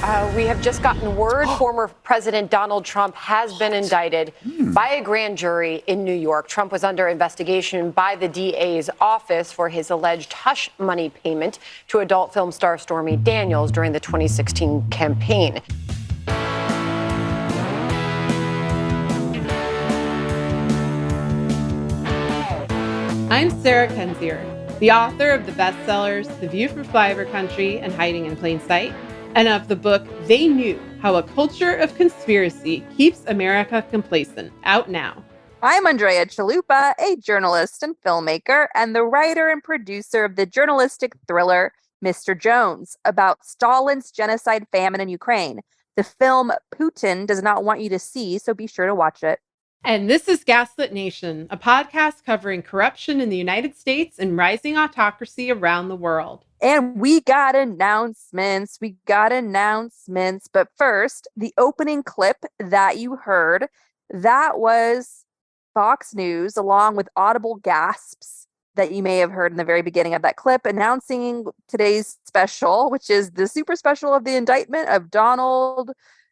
We have just gotten word former President Donald Trump has been indicted by a grand jury in New York. Trump was under investigation by the DA's office for his alleged hush money payment to adult film star Stormy Daniels during the 2016 campaign. I'm Sarah Kendzior, the author of the bestsellers The View from Flyover Country and Hiding in Plain Sight, and of the book They Knew How a Culture of Conspiracy Keeps America Complacent, out now. I'm Andrea Chalupa, a journalist and filmmaker, and the writer and producer of the journalistic thriller Mr. Jones, about Stalin's genocide famine in Ukraine. The film Putin does not want you to see, so be sure to watch it. And this is Gaslit Nation, a podcast covering corruption in the United States and rising autocracy around the world. And we got announcements. But first, the opening clip that you heard, that was Fox News, along with audible gasps that you may have heard in the very beginning of that clip, announcing today's special, which is the super special of the indictment of Donald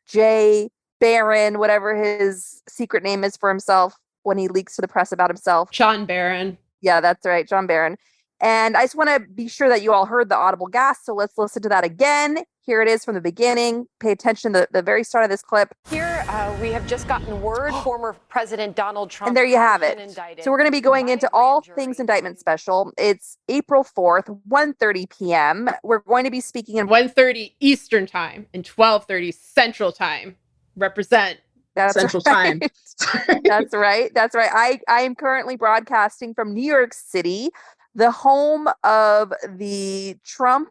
J. Barron, whatever his secret name is for himself when he leaks to the press about himself. John Barron. Yeah, that's right, John Barron. And I just want to be sure that you all heard the audible gasp, so let's listen to that again. Here it is from the beginning. Pay attention to the very start of this clip. Here, we have just gotten word former President Donald Trump. And there you have it. So we're going to be going into all things indictment special. It's April 4th, 1:30 p.m. We're going to be speaking in 1:30 Eastern Time and 12:30 Central Time. Represent. That's Central right. Time. That's right. I am currently broadcasting from New York City, the home of the Trump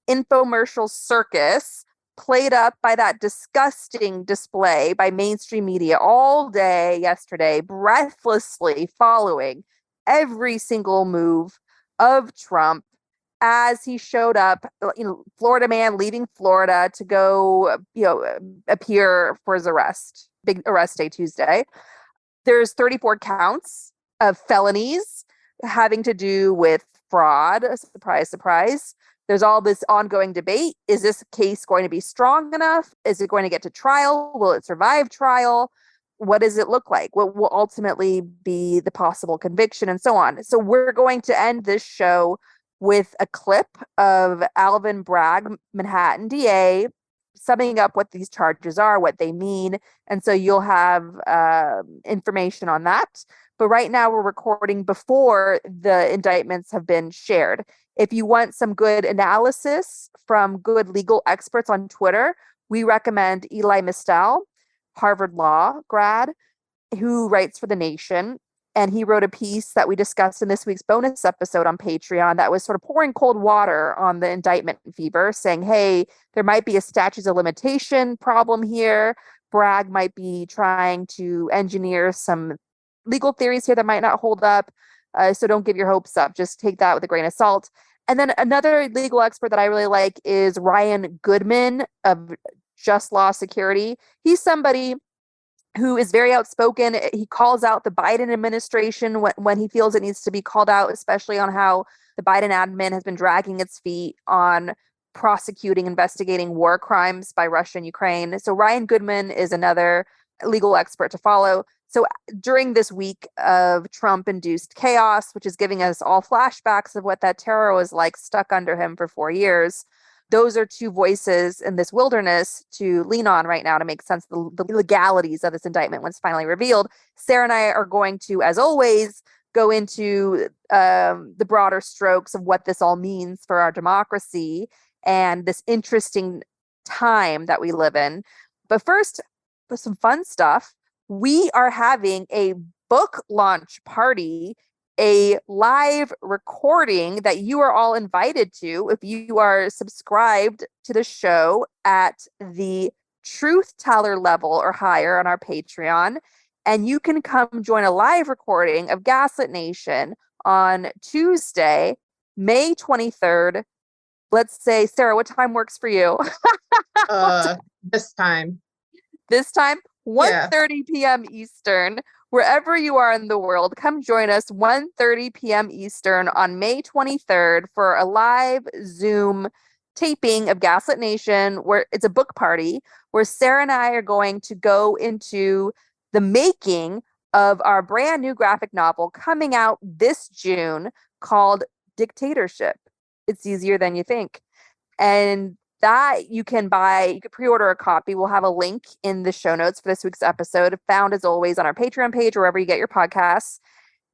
infomercial circus, played up by that disgusting display by mainstream media all day yesterday, breathlessly following every single move of Trump as he showed up, Florida man leaving Florida to go, appear for his arrest. Big arrest day Tuesday. There's 34 counts of felonies having to do with fraud. Surprise, surprise. There's all this ongoing debate. Is this case going to be strong enough? Is it going to get to trial? Will it survive trial? What does it look like? What will ultimately be the possible conviction and so on? So we're going to end this show with a clip of Alvin Bragg, Manhattan DA, summing up what these charges are, what they mean. And so you'll have information on that. But right now we're recording before the indictments have been shared. If you want some good analysis from good legal experts on Twitter, we recommend Eli Mistel, Harvard Law grad, who writes for The Nation. And he wrote a piece that we discussed in this week's bonus episode on Patreon that was sort of pouring cold water on the indictment fever, saying, hey, there might be a statute of limitation problem here. Bragg might be trying to engineer some legal theories here that might not hold up. So don't give your hopes up. Just take that with a grain of salt. And then another legal expert that I really like is Ryan Goodman of Just Law Security. He's somebody who is very outspoken. He calls out the Biden administration when he feels it needs to be called out, especially on how the Biden admin has been dragging its feet on prosecuting, investigating war crimes by Russia and Ukraine. So Ryan Goodman is another legal expert to follow. So during this week of Trump-induced chaos, which is giving us all flashbacks of what that terror was like stuck under him for 4 years, those are two voices in this wilderness to lean on right now to make sense of the legalities of this indictment when it's finally revealed. Sarah and I are going to, as always, go into the broader strokes of what this all means for our democracy and this interesting time that we live in. But first, for some fun stuff, we are having a book launch party, a live recording that you are all invited to if you are subscribed to the show at the truth teller level or higher on our Patreon. And you can come join a live recording of Gaslit Nation on Tuesday, May 23rd. Let's say, Sarah, what time works for you? This time. This time? 1:30 p.m. Eastern. Wherever you are in the world, come join us 1:30 p.m. Eastern on May 23rd for a live Zoom taping of Gaslit Nation, where it's a book party where Sarah and I are going to go into the making of our brand new graphic novel coming out this June called Dictatorship. It's easier than you think. And that you can pre-order a copy. We'll have a link in the show notes for this week's episode, found as always on our Patreon page, wherever you get your podcasts.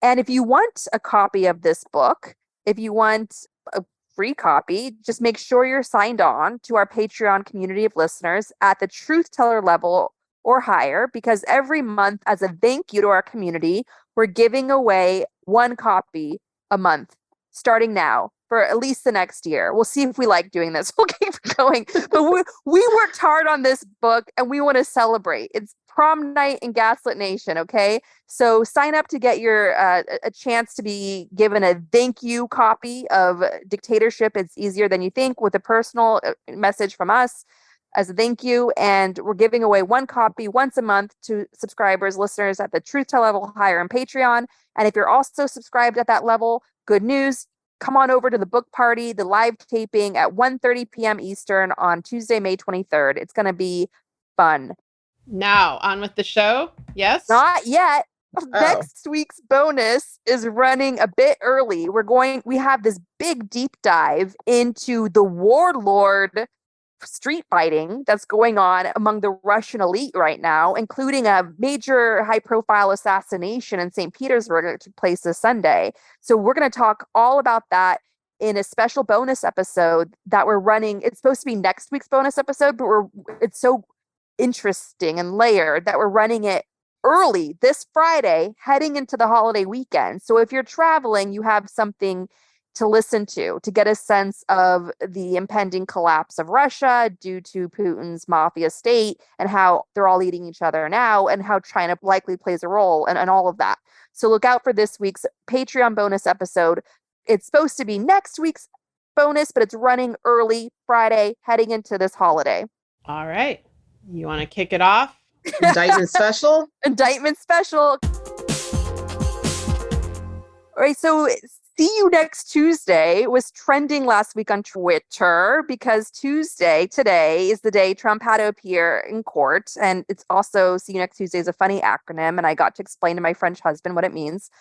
And if you want a copy of this book, if you want a free copy, just make sure you're signed on to our Patreon community of listeners at the truth teller level or higher, because every month, as a thank you to our community, we're giving away one copy a month starting now for at least the next year. We'll see if we like doing this. We'll keep going. But we worked hard on this book and we want to celebrate. It's prom night in Gaslit Nation, okay? So sign up to get your a chance to be given a thank you copy of Dictatorship. It's easier than you think, with a personal message from us as a thank you. And we're giving away one copy once a month to subscribers, listeners at the Truth Tell level higher on Patreon. And if you're also subscribed at that level, good news. Come on over to the book party, the live taping at 1:30 p.m. Eastern on Tuesday, May 23rd. It's going to be fun. Now, on with the show. Yes? Not yet. Next week's bonus is running a bit early. We have this big deep dive into the warlord street fighting that's going on among the Russian elite right now, including a major high-profile assassination in St. Petersburg that took place this Sunday. So we're going to talk all about that in a special bonus episode that we're running. It's supposed to be next week's bonus episode, but it's so interesting and layered that we're running it early this Friday, heading into the holiday weekend. So if you're traveling, you have something to listen to get a sense of the impending collapse of Russia due to Putin's mafia state and how they're all eating each other now and how China likely plays a role and all of that. So look out for this week's Patreon bonus episode. It's supposed to be next week's bonus, but it's running early Friday heading into this holiday. All right. You want to kick it off? Indictment special? Indictment special. All right, so See You Next Tuesday was trending last week on Twitter because today is the day Trump had to appear in court. And it's also, See You Next Tuesday is a funny acronym, and I got to explain to my French husband what it means.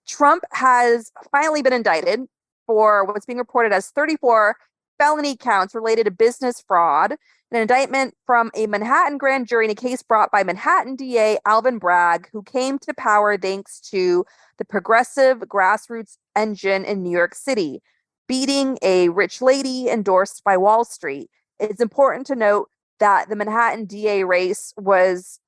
Trump has finally been indicted for what's being reported as 34 felony counts related to business fraud. An indictment from a Manhattan grand jury in a case brought by Manhattan DA Alvin Bragg, who came to power thanks to the progressive grassroots engine in New York City, beating a rich lady endorsed by Wall Street. It's important to note that the Manhattan DA race was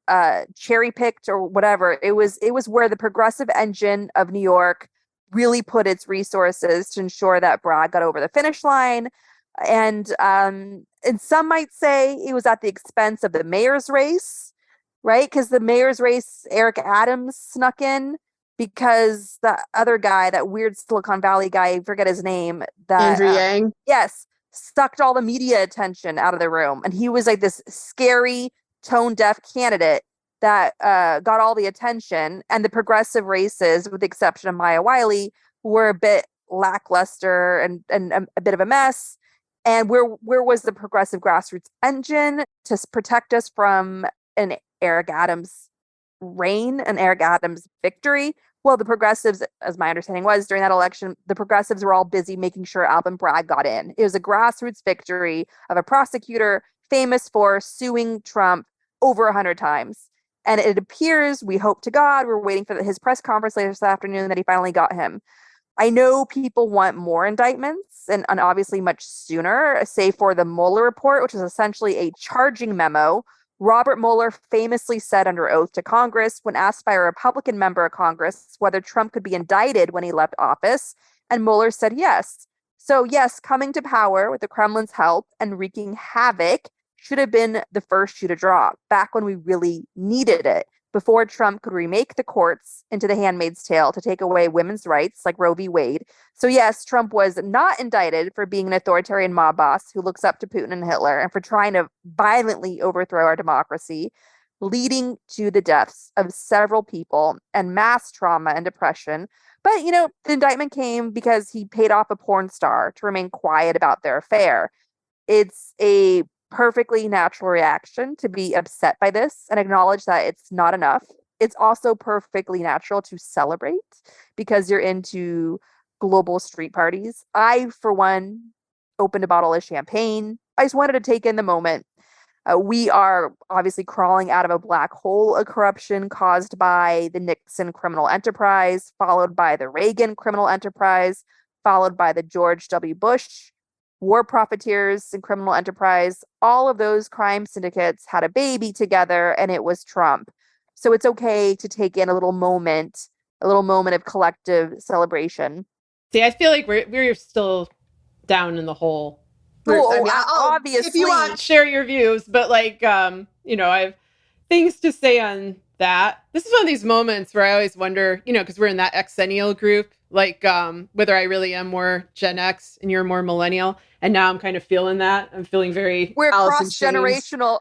cherry picked or whatever. It was where the progressive engine of New York really put its resources to ensure that Bragg got over the finish line. And some might say it was at the expense of the mayor's race, right? Because the mayor's race, Eric Adams snuck in because the other guy, that weird Silicon Valley guy, I forget his name. Andrew Yang? Yes, sucked all the media attention out of the room. And he was like this scary, tone-deaf candidate that got all the attention. And the progressive races, with the exception of Maya Wiley, were a bit lackluster and a bit of a mess. And where was the progressive grassroots engine to protect us from an Eric Adams reign, an Eric Adams victory? Well, the progressives, as my understanding was during that election, the progressives were all busy making sure Alvin Bragg got in. It was a grassroots victory of a prosecutor famous for suing Trump over 100 times. And it appears, we hope to God, we're waiting for his press conference later this afternoon, that he finally got him. I know people want more indictments and obviously much sooner, say for the Mueller report, which is essentially a charging memo. Robert Mueller famously said under oath to Congress when asked by a Republican member of Congress whether Trump could be indicted when he left office, and Mueller said yes. So yes, coming to power with the Kremlin's help and wreaking havoc should have been the first shoe to drop, back when we really needed it, before Trump could remake the courts into The Handmaid's Tale to take away women's rights like Roe v. Wade. So yes, Trump was not indicted for being an authoritarian mob boss who looks up to Putin and Hitler and for trying to violently overthrow our democracy, leading to the deaths of several people and mass trauma and depression. But, the indictment came because he paid off a porn star to remain quiet about their affair. It's a perfectly natural reaction to be upset by this and acknowledge that it's not enough. It's also perfectly natural to celebrate because you're into global street parties. I, for one, opened a bottle of champagne. I just wanted to take in the moment. We are obviously crawling out of a black hole of corruption caused by the Nixon criminal enterprise, followed by the Reagan criminal enterprise, followed by the George W. Bush war profiteers and criminal enterprise. All of those crime syndicates had a baby together, and it was Trump. So it's okay to take in a little moment of collective celebration. See, I feel like we're still down in the hole. Obviously. If you want, Share your views, but like, I have things to say on that. This is one of these moments where I always wonder, because we're in that exennial group, like whether I really am more Gen X and you're more millennial. And now I'm kind of feeling that. I'm feeling very We're Alice in Chains. cross-generational.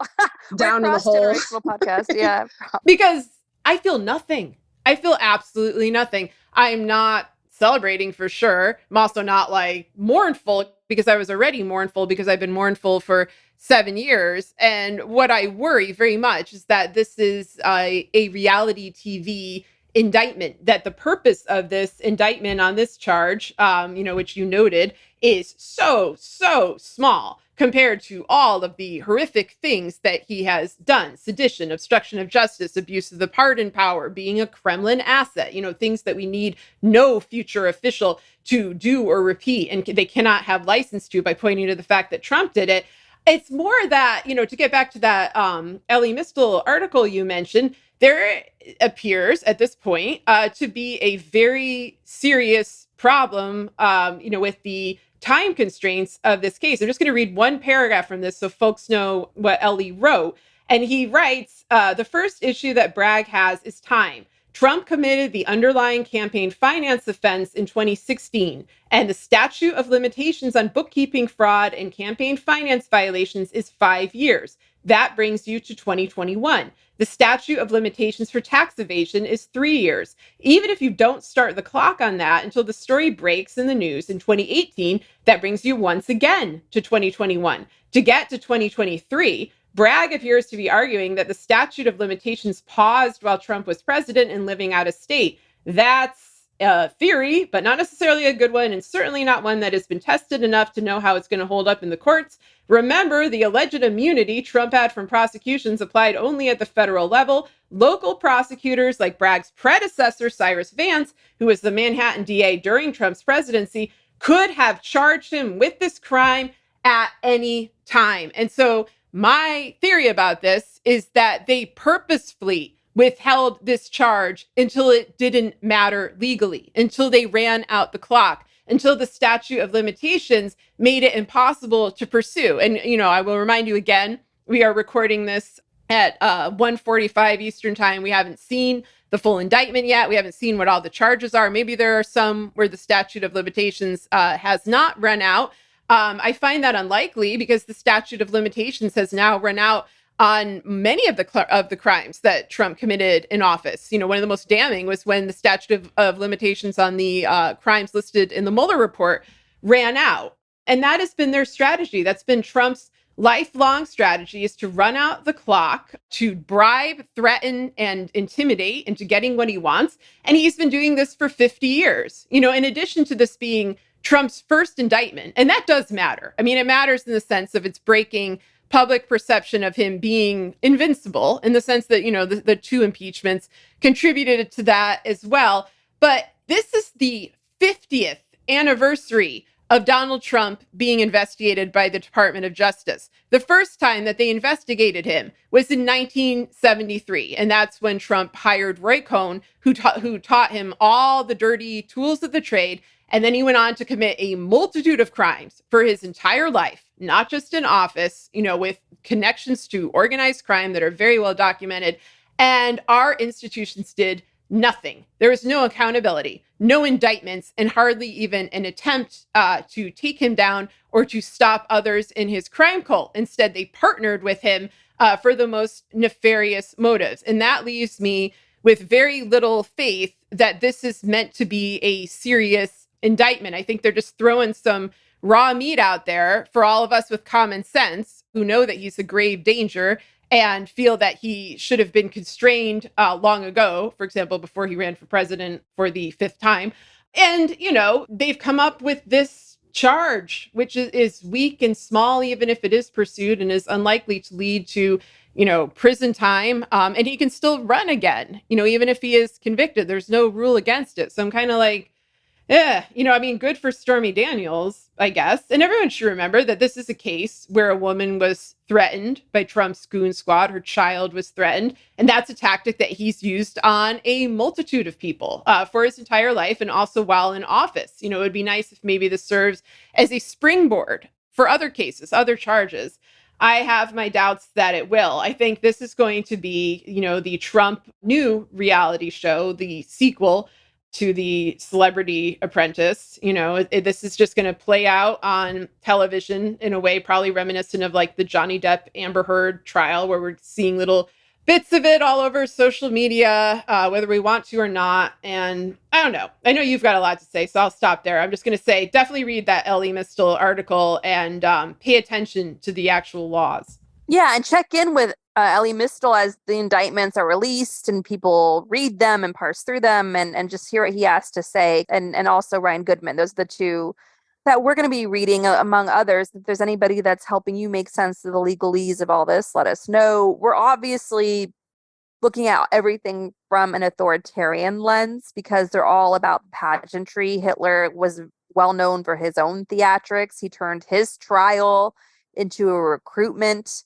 Down in the hole. Cross-generational podcast, yeah. because I feel nothing. I feel absolutely nothing. I'm not celebrating for sure. I'm also not like mournful because I was already mournful because I've been mournful for 7 years. And what I worry very much is that this is a reality TV indictment, that the purpose of this indictment on this charge, which you noted, is so small compared to all of the horrific things that he has done: sedition, obstruction of justice, abuse of the pardon power, being a Kremlin asset, things that we need no future official to do or repeat, and they cannot have license to by pointing to the fact that Trump did it. It's more that, to get back to that Ellie Mistel article you mentioned, there appears at this point to be a very serious problem, with the time constraints of this case. I'm just going to read one paragraph from this so folks know what Ellie wrote. And he writes, the first issue that Bragg has is time. Trump committed the underlying campaign finance offense in 2016, and the statute of limitations on bookkeeping fraud and campaign finance violations is 5 years. That brings you to 2021. The statute of limitations for tax evasion is 3 years. Even if you don't start the clock on that until the story breaks in the news in 2018, that brings you once again to 2021. To get to 2023, Bragg appears to be arguing that the statute of limitations paused while Trump was president and living out of state. That's a theory, but not necessarily a good one, and certainly not one that has been tested enough to know how it's going to hold up in the courts. Remember, the alleged immunity Trump had from prosecutions applied only at the federal level. Local prosecutors like Bragg's predecessor, Cyrus Vance, who was the Manhattan DA during Trump's presidency, could have charged him with this crime at any time. And so my theory about this is that they purposefully withheld this charge until it didn't matter legally, until they ran out the clock, until the statute of limitations made it impossible to pursue. And, I will remind you again, we are recording this at 1:45 Eastern time. We haven't seen the full indictment yet. We haven't seen what all the charges are. Maybe there are some where the statute of limitations has not run out. I find that unlikely because the statute of limitations has now run out on many of the crimes that Trump committed in office. One of the most damning was when the statute of limitations on the crimes listed in the Mueller report ran out. And that has been their strategy. That's been Trump's lifelong strategy, is to run out the clock, to bribe, threaten, and intimidate into getting what he wants. And he's been doing this for 50 years. In addition to this being Trump's first indictment, and that does matter. I mean, it matters in the sense of it's breaking public perception of him being invincible, in the sense that, the two impeachments contributed to that as well. But this is the 50th anniversary of Donald Trump being investigated by the Department of Justice. The first time that they investigated him was in 1973. And that's when Trump hired Roy Cohn, who taught him all the dirty tools of the trade. And then he went on to commit a multitude of crimes for his entire life, not just in office, with connections to organized crime that are very well documented. And our institutions did nothing. There was no accountability, no indictments, and hardly even an attempt to take him down or to stop others in his crime cult. Instead, they partnered with him for the most nefarious motives. And that leaves me with very little faith that this is meant to be a serious indictment. I think they're just throwing some raw meat out there for all of us with common sense who know that he's a grave danger and feel that he should have been constrained long ago, for example, before he ran for president for the 5th time. And, they've come up with this charge, which is weak and small, even if it is pursued, and is unlikely to lead to, prison time. And he can still run again, even if he is convicted. There's no rule against it. So I'm kind of like, yeah, good for Stormy Daniels, I guess. And everyone should remember that this is a case where a woman was threatened by Trump's goon squad. Her child was threatened. And that's a tactic that he's used on a multitude of people for his entire life and also while in office. It would be nice if maybe this serves as a springboard for other cases, other charges. I have my doubts that it will. I think this is going to be, the Trump new reality show, the sequel to the Celebrity Apprentice. This is just going to play out on television in a way probably reminiscent of like the Johnny Depp Amber Heard trial, where we're seeing little bits of it all over social media, whether we want to or not. And I don't know. I know you've got a lot to say, so I'll stop there. I'm just going to say, definitely read that Ellie Mistel article and pay attention to the actual laws. Yeah, and check in with Ellie Mistel as the indictments are released and people read them and parse through them and just hear what he has to say. And also Ryan Goodman. Those are the two that we're going to be reading, among others. If there's anybody that's helping you make sense of the legalese of all this, let us know. We're obviously looking at everything from an authoritarian lens because they're all about pageantry. Hitler was well known for his own theatrics. He turned his trial into a recruitment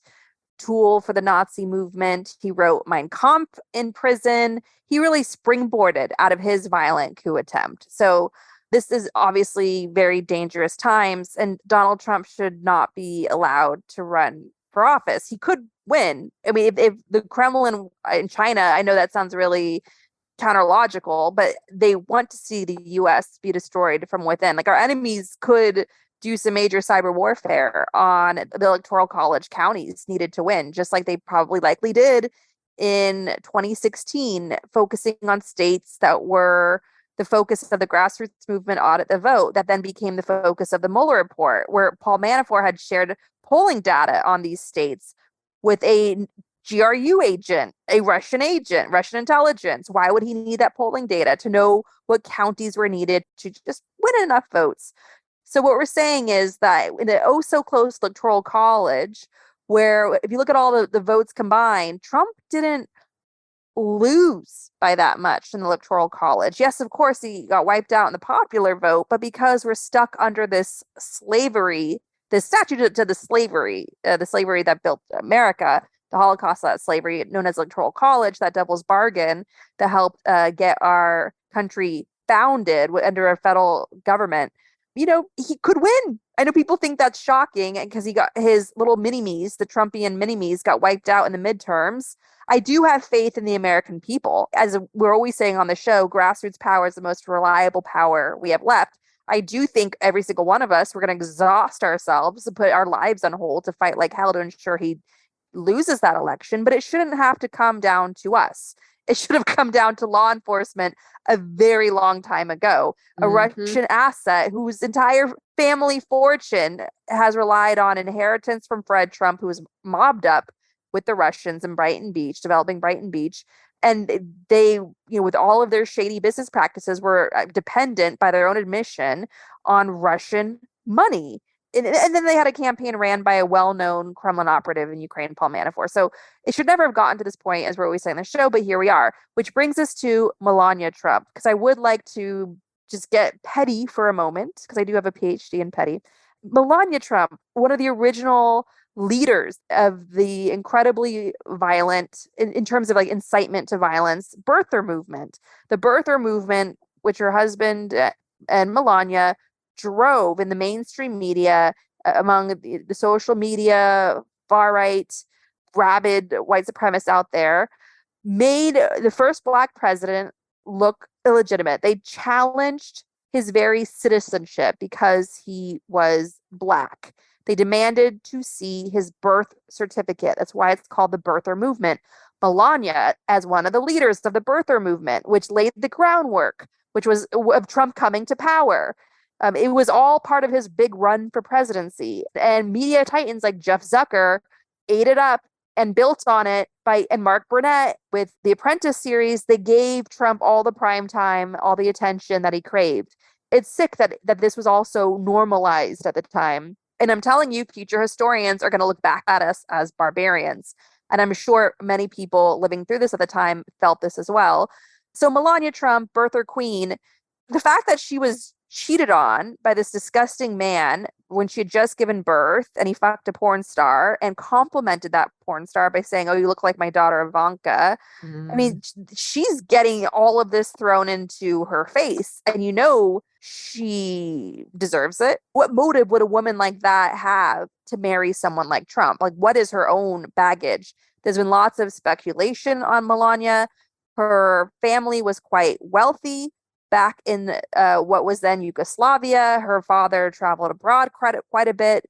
tool for the Nazi movement. He wrote Mein Kampf in prison. He really springboarded out of his violent coup attempt. So this is obviously very dangerous times, and Donald Trump should not be allowed to run for office. He could win. I mean, if the Kremlin in China, I know that sounds really counterlogical, but they want to see the US be destroyed from within. Like, our enemies could do some major cyber warfare on the electoral college counties needed to win, just like they probably likely did in 2016, focusing on states that were the focus of the grassroots movement audit the vote, that then became the focus of the Mueller report, where Paul Manafort had shared polling data on these states with a GRU agent, a Russian agent, Russian intelligence. Why would he need that polling data? To know what counties were needed to just win enough votes. So what we're saying is that in the oh-so-close electoral college, where if you look at all the votes combined, Trump didn't lose by that much in the electoral college. Yes, of course, he got wiped out in the popular vote, but because we're stuck under this slavery, this statute to the slavery that built America, the Holocaust, that slavery known as electoral college, that devil's bargain that helped get our country founded under a federal government, he could win. I know people think that's shocking because he got his little mini-me's, the Trumpian mini-me's, got wiped out in the midterms. I do have faith in the American people. As we're always saying on the show, grassroots power is the most reliable power we have left. I do think every single one of us, we're going to exhaust ourselves and put our lives on hold to fight like hell to ensure he loses that election, but it shouldn't have to come down to us. It should have come down to law enforcement a very long time ago. A Russian asset whose entire family fortune has relied on inheritance from Fred Trump, who was mobbed up with the Russians in Brighton Beach, developing Brighton Beach. And they, with all of their shady business practices, were dependent by their own admission on Russian money. And then they had a campaign ran by a well-known Kremlin operative in Ukraine, Paul Manafort. So it should never have gotten to this point, as we're always saying on the show, but here we are, which brings us to Melania Trump, because I would like to just get petty for a moment, because I do have a PhD in petty. Melania Trump, one of the original leaders of the incredibly violent, in terms of like incitement to violence, birther movement. The birther movement, which her husband and Melania drove in the mainstream media, among the social media, far-right, rabid white supremacists out there, made the first Black president look illegitimate. They challenged his very citizenship because he was Black. They demanded to see his birth certificate. That's why it's called the birther movement. Melania, as one of the leaders of the birther movement, which laid the groundwork, which was of Trump coming to power, It was all part of his big run for presidency. And media titans like Jeff Zucker ate it up and built on it and Mark Burnett with the Apprentice series. They gave Trump all the prime time, all the attention that he craved. It's sick that this was also normalized at the time. And I'm telling you, future historians are going to look back at us as barbarians. And I'm sure many people living through this at the time felt this as well. So Melania Trump, birther queen, the fact that she was cheated on by this disgusting man when she had just given birth and he fucked a porn star and complimented that porn star by saying, "Oh, you look like my daughter Ivanka." I mean, she's getting all of this thrown into her face, and she deserves it. What motive would a woman like that have to marry someone like Trump? Like, what is her own baggage? There's been lots of speculation on Melania. Her family was quite wealthy back in what was then Yugoslavia. Her father traveled abroad quite a bit.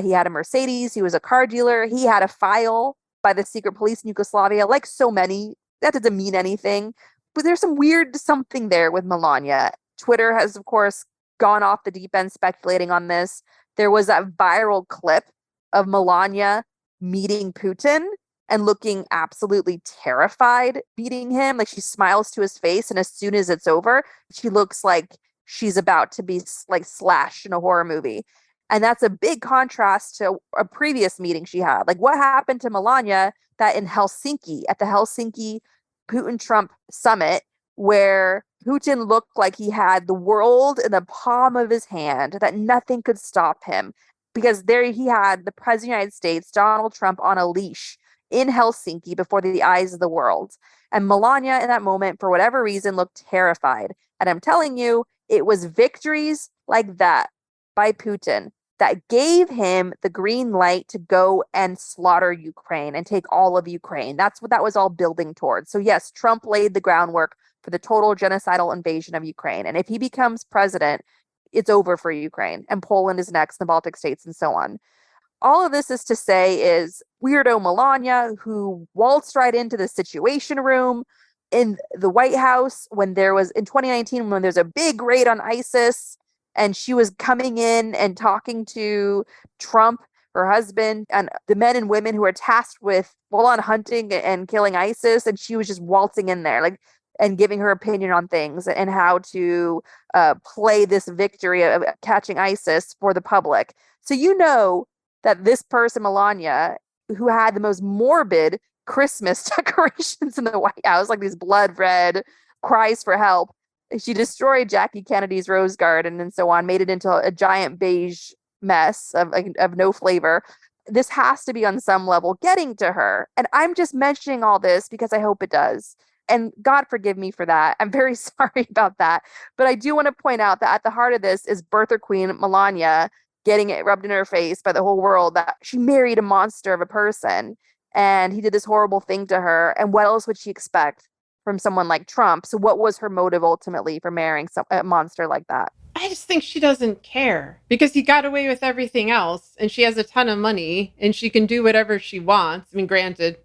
He had a Mercedes. He was a car dealer. He had a file by the secret police in Yugoslavia, like so many. That doesn't mean anything. But there's some weird something there with Melania. Twitter has, of course, gone off the deep end speculating on this. There was that viral clip of Melania meeting Putin and looking absolutely terrified meeting him. Like, she smiles to his face, and as soon as it's over, she looks like she's about to be like slashed in a horror movie. And that's a big contrast to a previous meeting she had. Like, what happened to Melania that in Helsinki, at the Helsinki Putin-Trump summit, where Putin looked like he had the world in the palm of his hand, that nothing could stop him, because there he had the president of the United States, Donald Trump, on a leash in Helsinki before the eyes of the world. And Melania in that moment, for whatever reason, looked terrified. And I'm telling you, it was victories like that by Putin that gave him the green light to go and slaughter Ukraine and take all of Ukraine. That's what that was all building towards. So yes, Trump laid the groundwork for the total genocidal invasion of Ukraine. And if he becomes president, it's over for Ukraine. And Poland is next, the Baltic states, and so on. All of this is to say is weirdo Melania, who waltzed right into the Situation Room in the White House when there was, in 2019, when there's a big raid on ISIS, and she was coming in and talking to Trump, her husband, and the men and women who are tasked with full-on hunting and killing ISIS, and she was just waltzing in there, like, and giving her opinion on things and how to play this victory of catching ISIS for the public. So that this person, Melania, who had the most morbid Christmas decorations in the White House, like these blood red cries for help. She destroyed Jackie Kennedy's Rose Garden and so on, made it into a giant beige mess of no flavor. This has to be on some level getting to her. And I'm just mentioning all this because I hope it does. And God forgive me for that. I'm very sorry about that. But I do want to point out that at the heart of this is birther queen Melania getting it rubbed in her face by the whole world that she married a monster of a person and he did this horrible thing to her. And what else would she expect from someone like Trump? So what was her motive ultimately for marrying a monster like that? I just think she doesn't care because he got away with everything else and she has a ton of money and she can do whatever she wants. I mean, granted,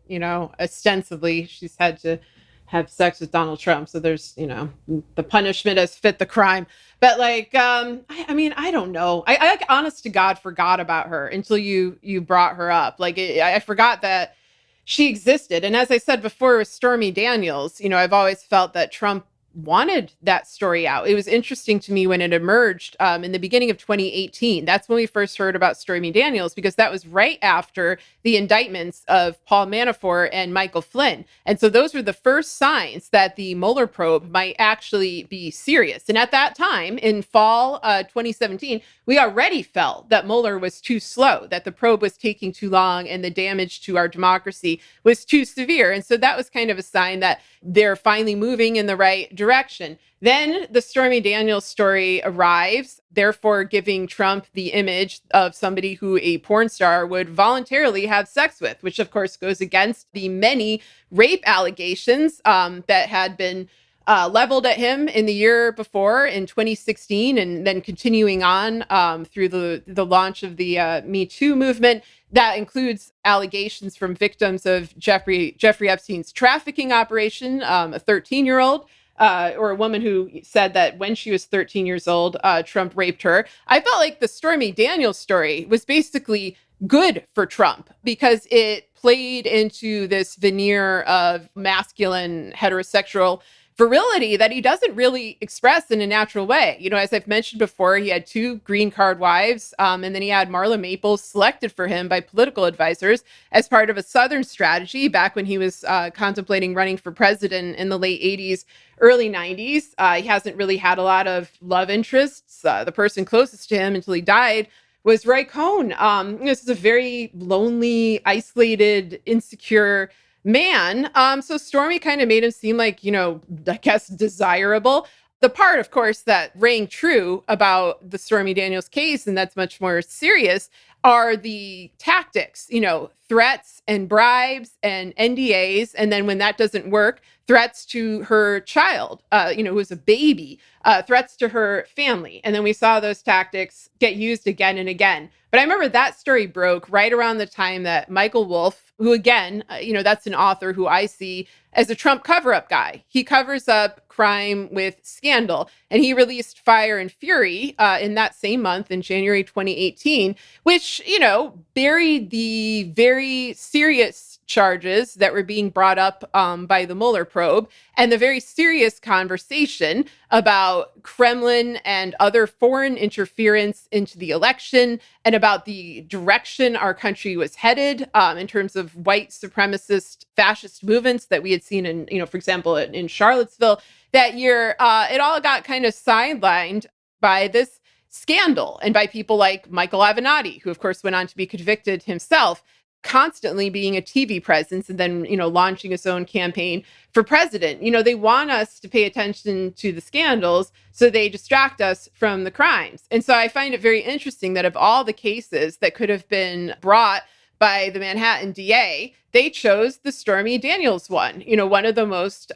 ostensibly she's had to have sex with Donald Trump. So there's, the punishment has fit the crime. But I don't know. I honest to God forgot about her until you brought her up. Like, I forgot that she existed. And as I said before with Stormy Daniels, I've always felt that Trump wanted that story out. It was interesting to me when it emerged in the beginning of 2018. That's when we first heard about Stormy Daniels, because that was right after the indictments of Paul Manafort and Michael Flynn. And so those were the first signs that the Mueller probe might actually be serious. And at that time, in fall 2017, we already felt that Mueller was too slow, that the probe was taking too long, and the damage to our democracy was too severe. And so that was kind of a sign that they're finally moving in the right direction. Then the Stormy Daniels story arrives, therefore giving Trump the image of somebody who a porn star would voluntarily have sex with, which of course goes against the many rape allegations that had been leveled at him in the year before in 2016, and then continuing on through the launch of the Me Too movement. That includes allegations from victims of Jeffrey Epstein's trafficking operation, a 13-year-old or a woman who said that when she was 13 years old, Trump raped her. I felt like the Stormy Daniels story was basically good for Trump because it played into this veneer of masculine heterosexual virility that he doesn't really express in a natural way. You know, as I've mentioned before, he had 2 green card wives, and then he had Marla Maples selected for him by political advisors as part of a Southern strategy back when he was contemplating running for president in the late 80s, early 90s. He hasn't really had a lot of love interests. The person closest to him until he died was Roy Cohn. This is a very lonely, isolated, insecure man. So Stormy kind of made him seem like, I guess desirable. The part, of course, that rang true about the Stormy Daniels case, and that's much more serious, are the tactics, threats and bribes and NDAs. And then when that doesn't work, threats to her child, who was a baby, threats to her family. And then we saw those tactics get used again and again. But I remember that story broke right around the time that Michael Wolff, who again, that's an author who I see as a Trump cover-up guy. He covers up crime with scandal. And he released Fire and Fury in that same month in January 2018, which, buried the very serious charges that were being brought up by the Mueller probe and the very serious conversation about Kremlin and other foreign interference into the election and about the direction our country was headed in terms of white supremacist fascist movements that we had seen in, for example, in Charlottesville that year. It all got kind of sidelined by this scandal and by people like Michael Avenatti, who of course went on to be convicted himself, constantly being a TV presence and then, launching his own campaign for president. They want us to pay attention to the scandals, so they distract us from the crimes. And so I find it very interesting that of all the cases that could have been brought by the Manhattan DA, they chose the Stormy Daniels one, one of the most,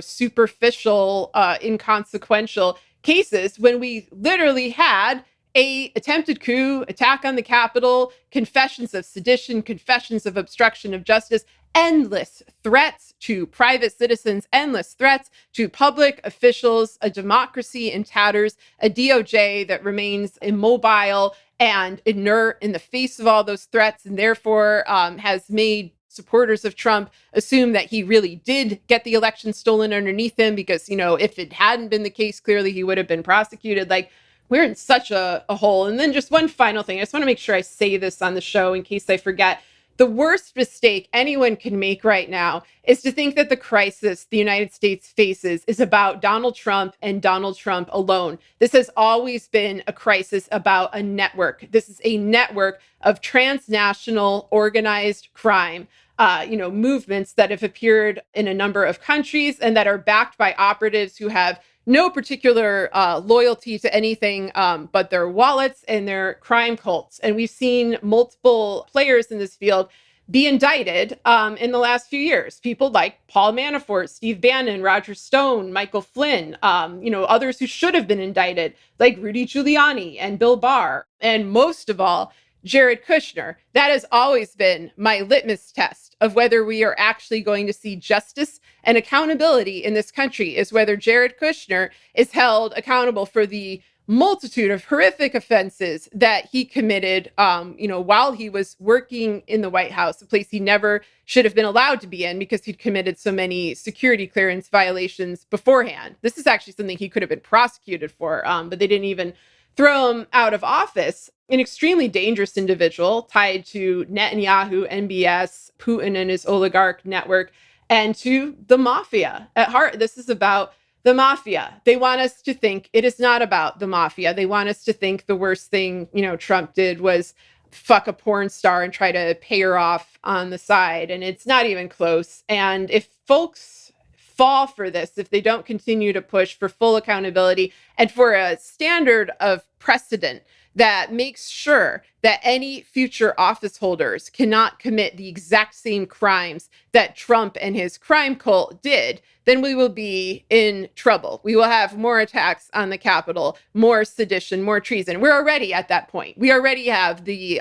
superficial, inconsequential cases when we literally had a attempted coup, attack on the Capitol, confessions of sedition, confessions of obstruction of justice, endless threats to private citizens, endless threats to public officials, a democracy in tatters, a DOJ that remains immobile and inert in the face of all those threats, and therefore has made supporters of Trump assume that he really did get the election stolen underneath him because, if it hadn't been the case, clearly he would have been prosecuted. Like, we're in such a hole. And then just one final thing. I just want to make sure I say this on the show in case I forget. The worst mistake anyone can make right now is to think that the crisis the United States faces is about Donald Trump and Donald Trump alone. This has always been a crisis about a network. This is a network of transnational organized crime. Movements that have appeared in a number of countries and that are backed by operatives who have no particular loyalty to anything but their wallets and their crime cults. And we've seen multiple players in this field be indicted in the last few years. People like Paul Manafort, Steve Bannon, Roger Stone, Michael Flynn, others who should have been indicted, like Rudy Giuliani and Bill Barr. And most of all, Jared Kushner. That has always been my litmus test of whether we are actually going to see justice and accountability in this country, is whether Jared Kushner is held accountable for the multitude of horrific offenses that he committed, while he was working in the White House, a place he never should have been allowed to be in because he'd committed so many security clearance violations beforehand. This is actually something he could have been prosecuted for, but they didn't even throw him out of office. An extremely dangerous individual tied to Netanyahu, MBS, Putin and his oligarch network, and to the mafia. At heart, this is about the mafia. They want us to think it is not about the mafia. They want us to think the worst thing, Trump did was fuck a porn star and try to pay her off on the side. And it's not even close. And if folks fall for this, if they don't continue to push for full accountability and for a standard of precedent that makes sure that any future office holders cannot commit the exact same crimes that Trump and his crime cult did, then we will be in trouble. We will have more attacks on the Capitol, more sedition, more treason. We're already at that point. We already have the,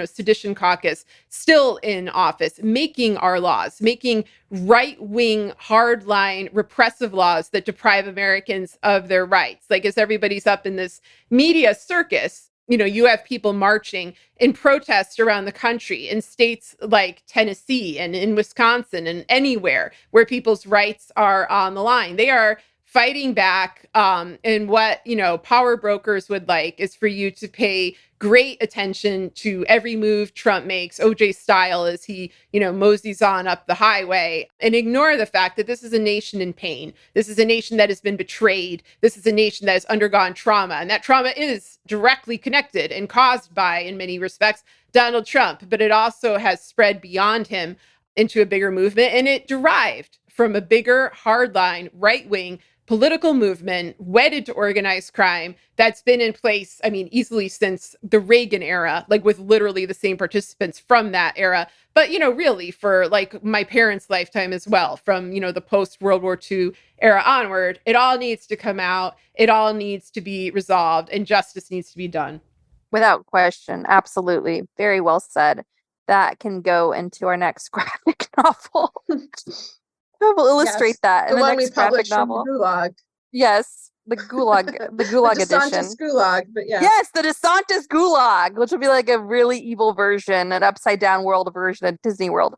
sedition caucus still in office, making our laws, making right-wing, hardline, repressive laws that deprive Americans of their rights. Like, as everybody's up in this media circus, you have people marching in protest around the country in states like Tennessee and in Wisconsin and anywhere where people's rights are on the line. They are fighting back. And what, power brokers would like is for you to pay great attention to every move Trump makes, OJ style, as he, moseys on up the highway, and ignore the fact that this is a nation in pain. This is a nation that has been betrayed. This is a nation that has undergone trauma, and that trauma is directly connected and caused by, in many respects, Donald Trump, but it also has spread beyond him into a bigger movement, and it derived from a bigger, hardline, right-wing political movement wedded to organized crime that's been in place, easily since the Reagan era, like with literally the same participants from that era. But, really for like my parents' lifetime as well, from, the post-World War II era onward, it all needs to come out. It all needs to be resolved, and justice needs to be done. Without question. Absolutely. Very well said. That can go into our next graphic novel. We'll illustrate that in The the one next we graphic published from novel. Gulag. Yes, the Gulag, the Gulag The edition. DeSantis Gulag, but yeah. Yes, the DeSantis Gulag, which will be like a really evil version, an upside down world version of Disney World.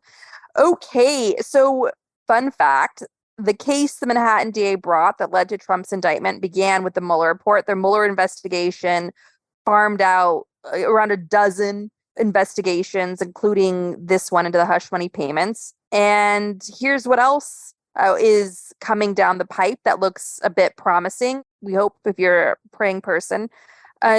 Okay, so fun fact, the case the Manhattan DA brought that led to Trump's indictment began with the Mueller report. The Mueller investigation farmed out around a dozen investigations, including this one into the hush money payments. And here's what else is coming down the pipe that looks a bit promising. We hope, if you're a praying person.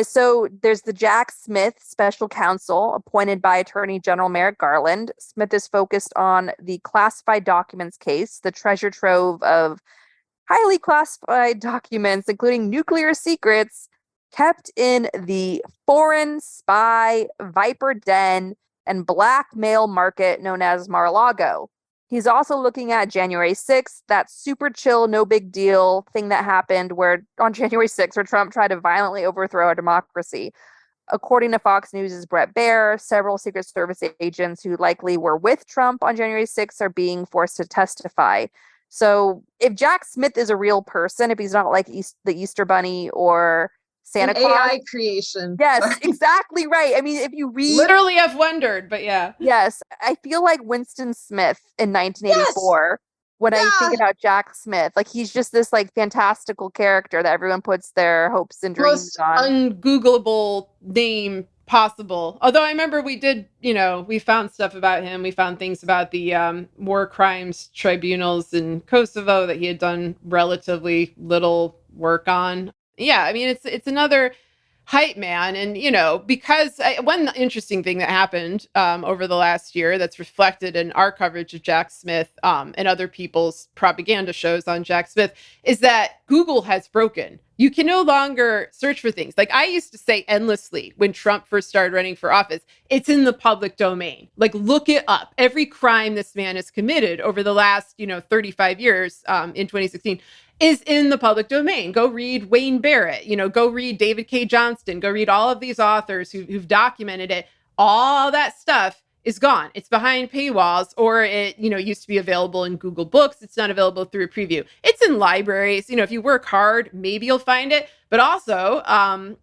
So there's the Jack Smith special counsel appointed by Attorney General Merrick Garland. Smith is focused on the classified documents case, the treasure trove of highly classified documents, including nuclear secrets, kept in the foreign spy Viper Den and blackmail market known as Mar-a-Lago. He's also looking at January 6th, that super chill, no big deal thing that happened where on January 6th, where Trump tried to violently overthrow our democracy. According to Fox News' Brett Baer, several Secret Service agents who likely were with Trump on January 6th are being forced to testify. So if Jack Smith is a real person, if he's not like the Easter Bunny or Santa Claus. AI creation. Yes, Sorry. exactly right. If you read... Literally, I've wondered, but yeah. Yes, I feel like Winston Smith in 1984 when I think about Jack Smith. Like, he's just this, like, fantastical character that everyone puts their hopes and dreams Most on. ungoogleable name possible. Although I remember we did, we found stuff about him. We found things about the war crimes tribunals in Kosovo that he had done relatively little work on. Yeah, it's another hype man. And, because one interesting thing that happened over the last year that's reflected in our coverage of Jack Smith and other people's propaganda shows on Jack Smith is that Google has broken. You can no longer search for things. Like I used to say endlessly when Trump first started running for office, it's in the public domain. Like, look it up. Every crime this man has committed over the last, 35 years in 2016 is in the public domain. Go read Wayne Barrett, go read David K. Johnston, go read all of these authors who've documented it. All that stuff is gone. It's behind paywalls, or it, used to be available in Google Books. It's not available through a preview. It's in libraries. If you work hard, maybe you'll find it. But also,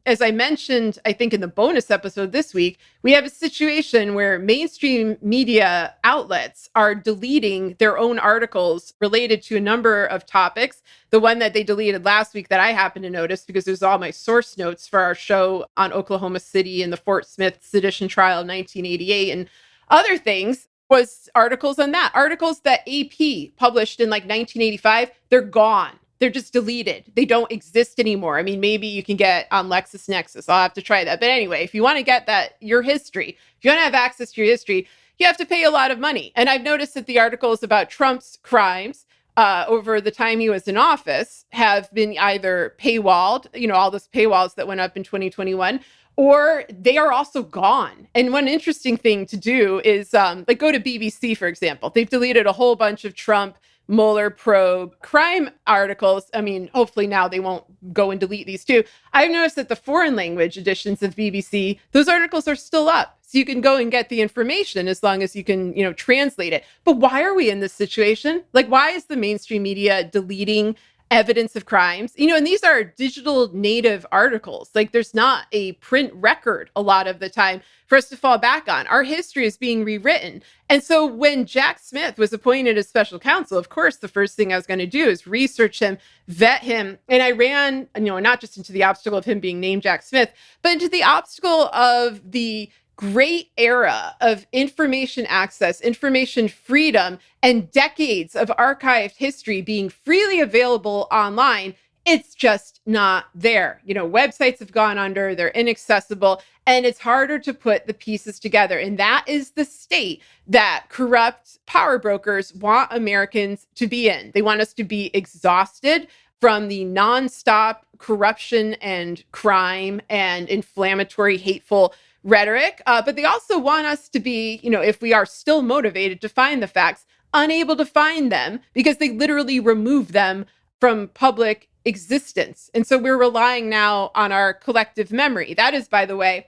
as I mentioned, I think in the bonus episode this week, we have a situation where mainstream media outlets are deleting their own articles related to a number of topics. The one that they deleted last week that I happened to notice because there's all my source notes for our show on Oklahoma City and the Fort Smith sedition trial in 1988 and other things was articles on that. Articles that AP published in like 1985, they're gone. They're just deleted. They don't exist anymore. Maybe you can get on LexisNexis. I'll have to try that. But anyway, if you want to get your history, if you want to have access to your history, you have to pay a lot of money. And I've noticed that the articles about Trump's crimes over the time he was in office have been either paywalled, all those paywalls that went up in 2021, or they are also gone. And one interesting thing to do is like go to BBC, for example. They've deleted a whole bunch of Trump Mueller probe crime articles. I mean, hopefully now they won't go and delete these too. I've noticed that the foreign language editions of BBC, those articles are still up. So you can go and get the information as long as you can, translate it. But why are we in this situation? Like, why is the mainstream media deleting evidence of crimes? And these are digital native articles. Like, there's not a print record a lot of the time for us to fall back on. Our history is being rewritten. And so when Jack Smith was appointed as special counsel, of course, the first thing I was going to do is research him, vet him. And I ran, not just into the obstacle of him being named Jack Smith, but into the obstacle of the great era of information access, information freedom, and decades of archived history being freely available online. It's just not there. Websites have gone under, they're inaccessible, and it's harder to put the pieces together. And that is the state that corrupt power brokers want Americans to be in. They want us to be exhausted from the nonstop corruption and crime and inflammatory, hateful rhetoric. But they also want us to be, if we are still motivated to find the facts, unable to find them because they literally remove them from public existence. And so we're relying now on our collective memory. That is, by the way,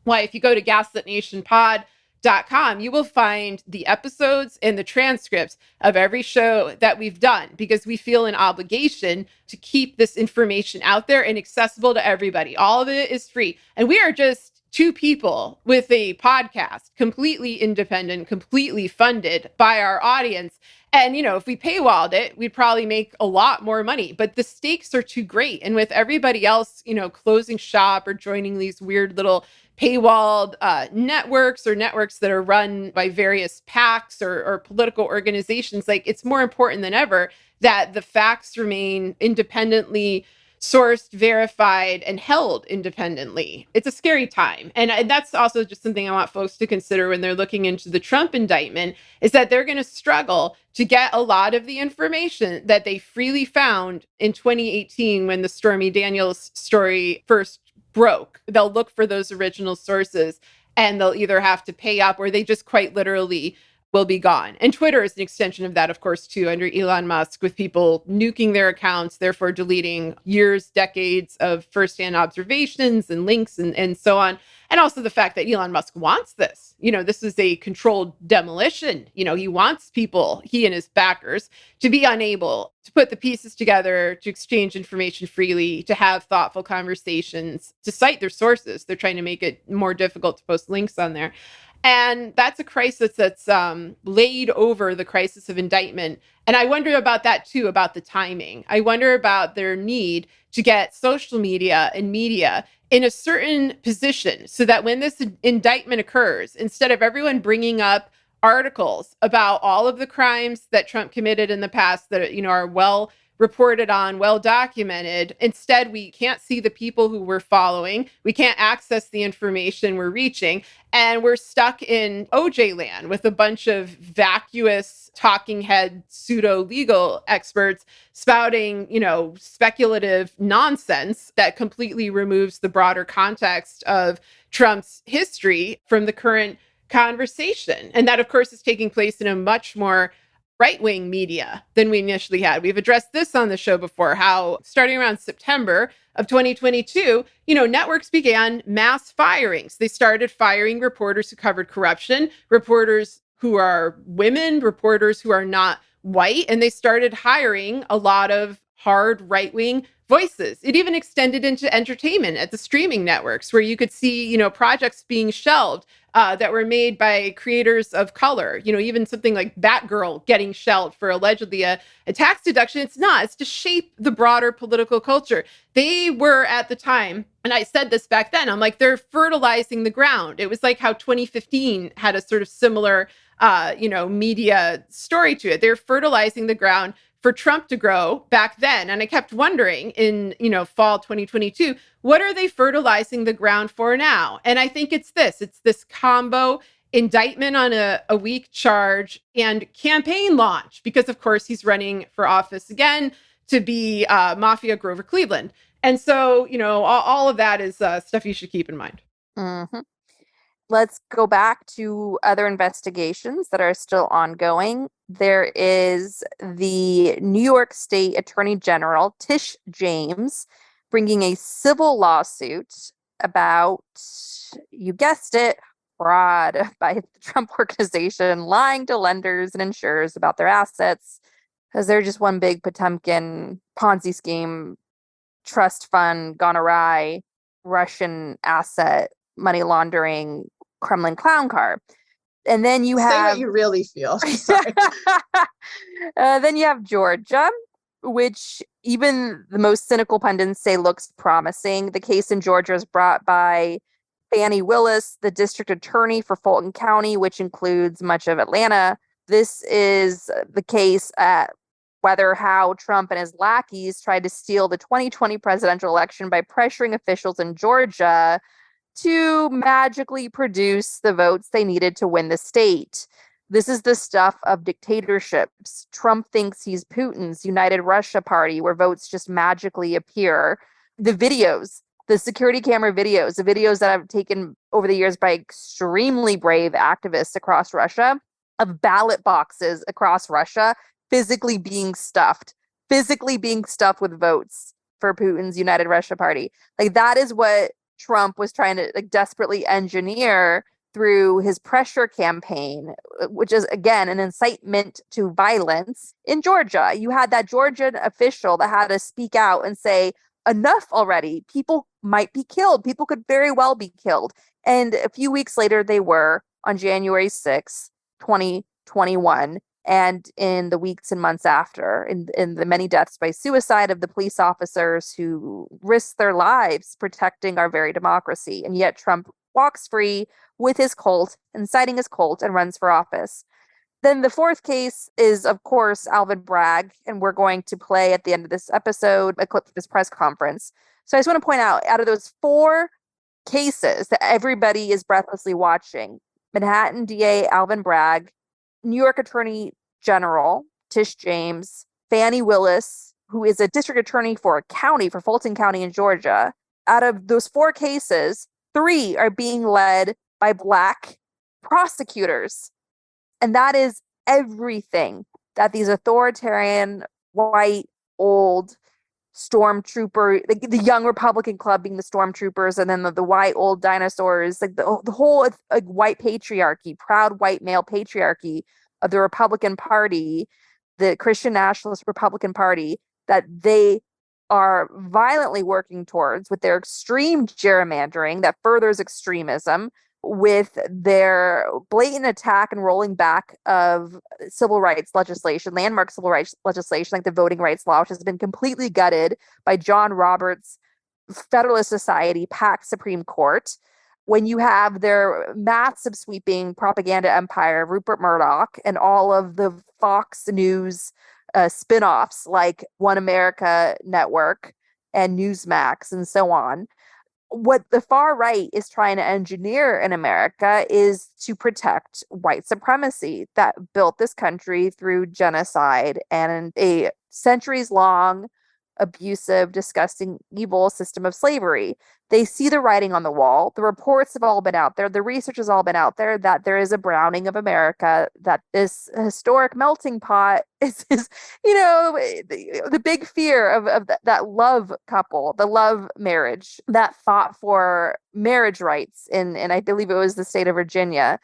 why if you go to gaslitnationpod.com, you will find the episodes and the transcripts of every show that we've done, because we feel an obligation to keep this information out there and accessible to everybody. All of it is free. And we are just two people with a podcast, completely independent, completely funded by our audience. And, if we paywalled it, we'd probably make a lot more money, but the stakes are too great. And with everybody else, closing shop or joining these weird little paywalled networks or networks that are run by various PACs or political organizations, like, it's more important than ever that the facts remain independently sourced, verified, and held independently. It's a scary time. And that's also just something I want folks to consider when they're looking into the Trump indictment, is that they're going to struggle to get a lot of the information that they freely found in 2018 when the Stormy Daniels story first broke. They'll look for those original sources and they'll either have to pay up or they just quite literally will be gone. And Twitter is an extension of that, of course, too, under Elon Musk, with people nuking their accounts, therefore deleting years, decades of firsthand observations and links and so on. And also the fact that Elon Musk wants this. This is a controlled demolition. He wants people, he and his backers, to be unable to put the pieces together, to exchange information freely, to have thoughtful conversations, to cite their sources. They're trying to make it more difficult to post links on there. And that's a crisis that's laid over the crisis of indictment. And I wonder about that, too, about the timing. I wonder about their need to get social media and media in a certain position so that when this indictment occurs, instead of everyone bringing up articles about all of the crimes that Trump committed in the past that, are well reported on, well documented. Instead, we can't see the people who we're following. We can't access the information we're reaching. And we're stuck in OJ land with a bunch of vacuous talking head pseudo legal experts spouting, speculative nonsense that completely removes the broader context of Trump's history from the current conversation. And that, of course, is taking place in a much more right-wing media than we initially had. We've addressed this on the show before, how starting around September of 2022, networks began mass firings. They started firing reporters who covered corruption, reporters who are women, reporters who are not white, and they started hiring a lot of hard right-wing voices. It even extended into entertainment at the streaming networks, where you could see, projects being shelved that were made by creators of color. Even something like Batgirl getting shelved for allegedly a tax deduction. It's not. It's to shape the broader political culture. They were at the time, and I said this back then, I'm like, they're fertilizing the ground. It was like how 2015 had a sort of similar, media story to it. They're fertilizing the ground for Trump to grow back then. And I kept wondering in, fall 2022, what are they fertilizing the ground for now? And I think it's this combo: indictment on a weak charge and campaign launch, because of course he's running for office again to be Mafia Grover Cleveland. And so, all of that is stuff you should keep in mind. Mhm. Let's go back to other investigations that are still ongoing. There is the New York State Attorney General, Tish James, bringing a civil lawsuit about, you guessed it, fraud by the Trump organization, lying to lenders and insurers about their assets, because they're just one big Potemkin Ponzi scheme, trust fund gone awry, Russian asset, money laundering, Kremlin clown car. And then you Say have what you really feel. Sorry. then you have Georgia, which even the most cynical pundits say looks promising. The case in Georgia is brought by Fani Willis, the district attorney for Fulton County, which includes much of Atlanta. This is the case at whether how Trump and his lackeys tried to steal the 2020 presidential election by pressuring officials in Georgia to magically produce the votes they needed to win the state. This is the stuff of dictatorships. Trump thinks he's Putin's United Russia Party, where votes just magically appear. The videos, the security camera videos, the videos that I've taken over the years by extremely brave activists across Russia of ballot boxes across Russia physically being stuffed with votes for Putin's United Russia Party. Like, that is what Trump was trying to desperately engineer through his pressure campaign, which is, again, an incitement to violence in Georgia. You had that Georgian official that had to speak out and say, enough already. People might be killed. People could very well be killed. And a few weeks later, they were on January 6th, 2021. And in the weeks and months after, in the many deaths by suicide of the police officers who risked their lives protecting our very democracy. And yet Trump walks free with his cult, inciting his cult, and runs for office. Then the fourth case is, of course, Alvin Bragg. And we're going to play at the end of this episode a clip from this press conference. So I just want to point out of those four cases that everybody is breathlessly watching, Manhattan DA Alvin Bragg, New York Attorney General Tish James, Fani Willis, who is a district attorney for a county, for Fulton County in Georgia. Out of those four cases, 3 are being led by Black prosecutors. And that is everything that these authoritarian, white, old stormtrooper, the young Republican club being the stormtroopers, and then the white old dinosaurs, like the whole white patriarchy, proud white male patriarchy of the Republican Party, the Christian Nationalist Republican Party, that they are violently working towards with their extreme gerrymandering that furthers extremism, with their blatant attack and rolling back of civil rights legislation, landmark civil rights legislation, like the voting rights law, which has been completely gutted by John Roberts' Federalist Society PAC Supreme Court. When you have their massive sweeping propaganda empire, Rupert Murdoch, and all of the Fox News spin-offs like One America Network and Newsmax and so on, what the far right is trying to engineer in America is to protect white supremacy that built this country through genocide and a centuries-long, abusive, disgusting, evil system of slavery. They see the writing on the wall. The reports have all been out there. The research has all been out there that there is a browning of America, that this historic melting pot is the big fear of that love couple, the love marriage that fought for marriage rights in I believe it was the state of Virginia.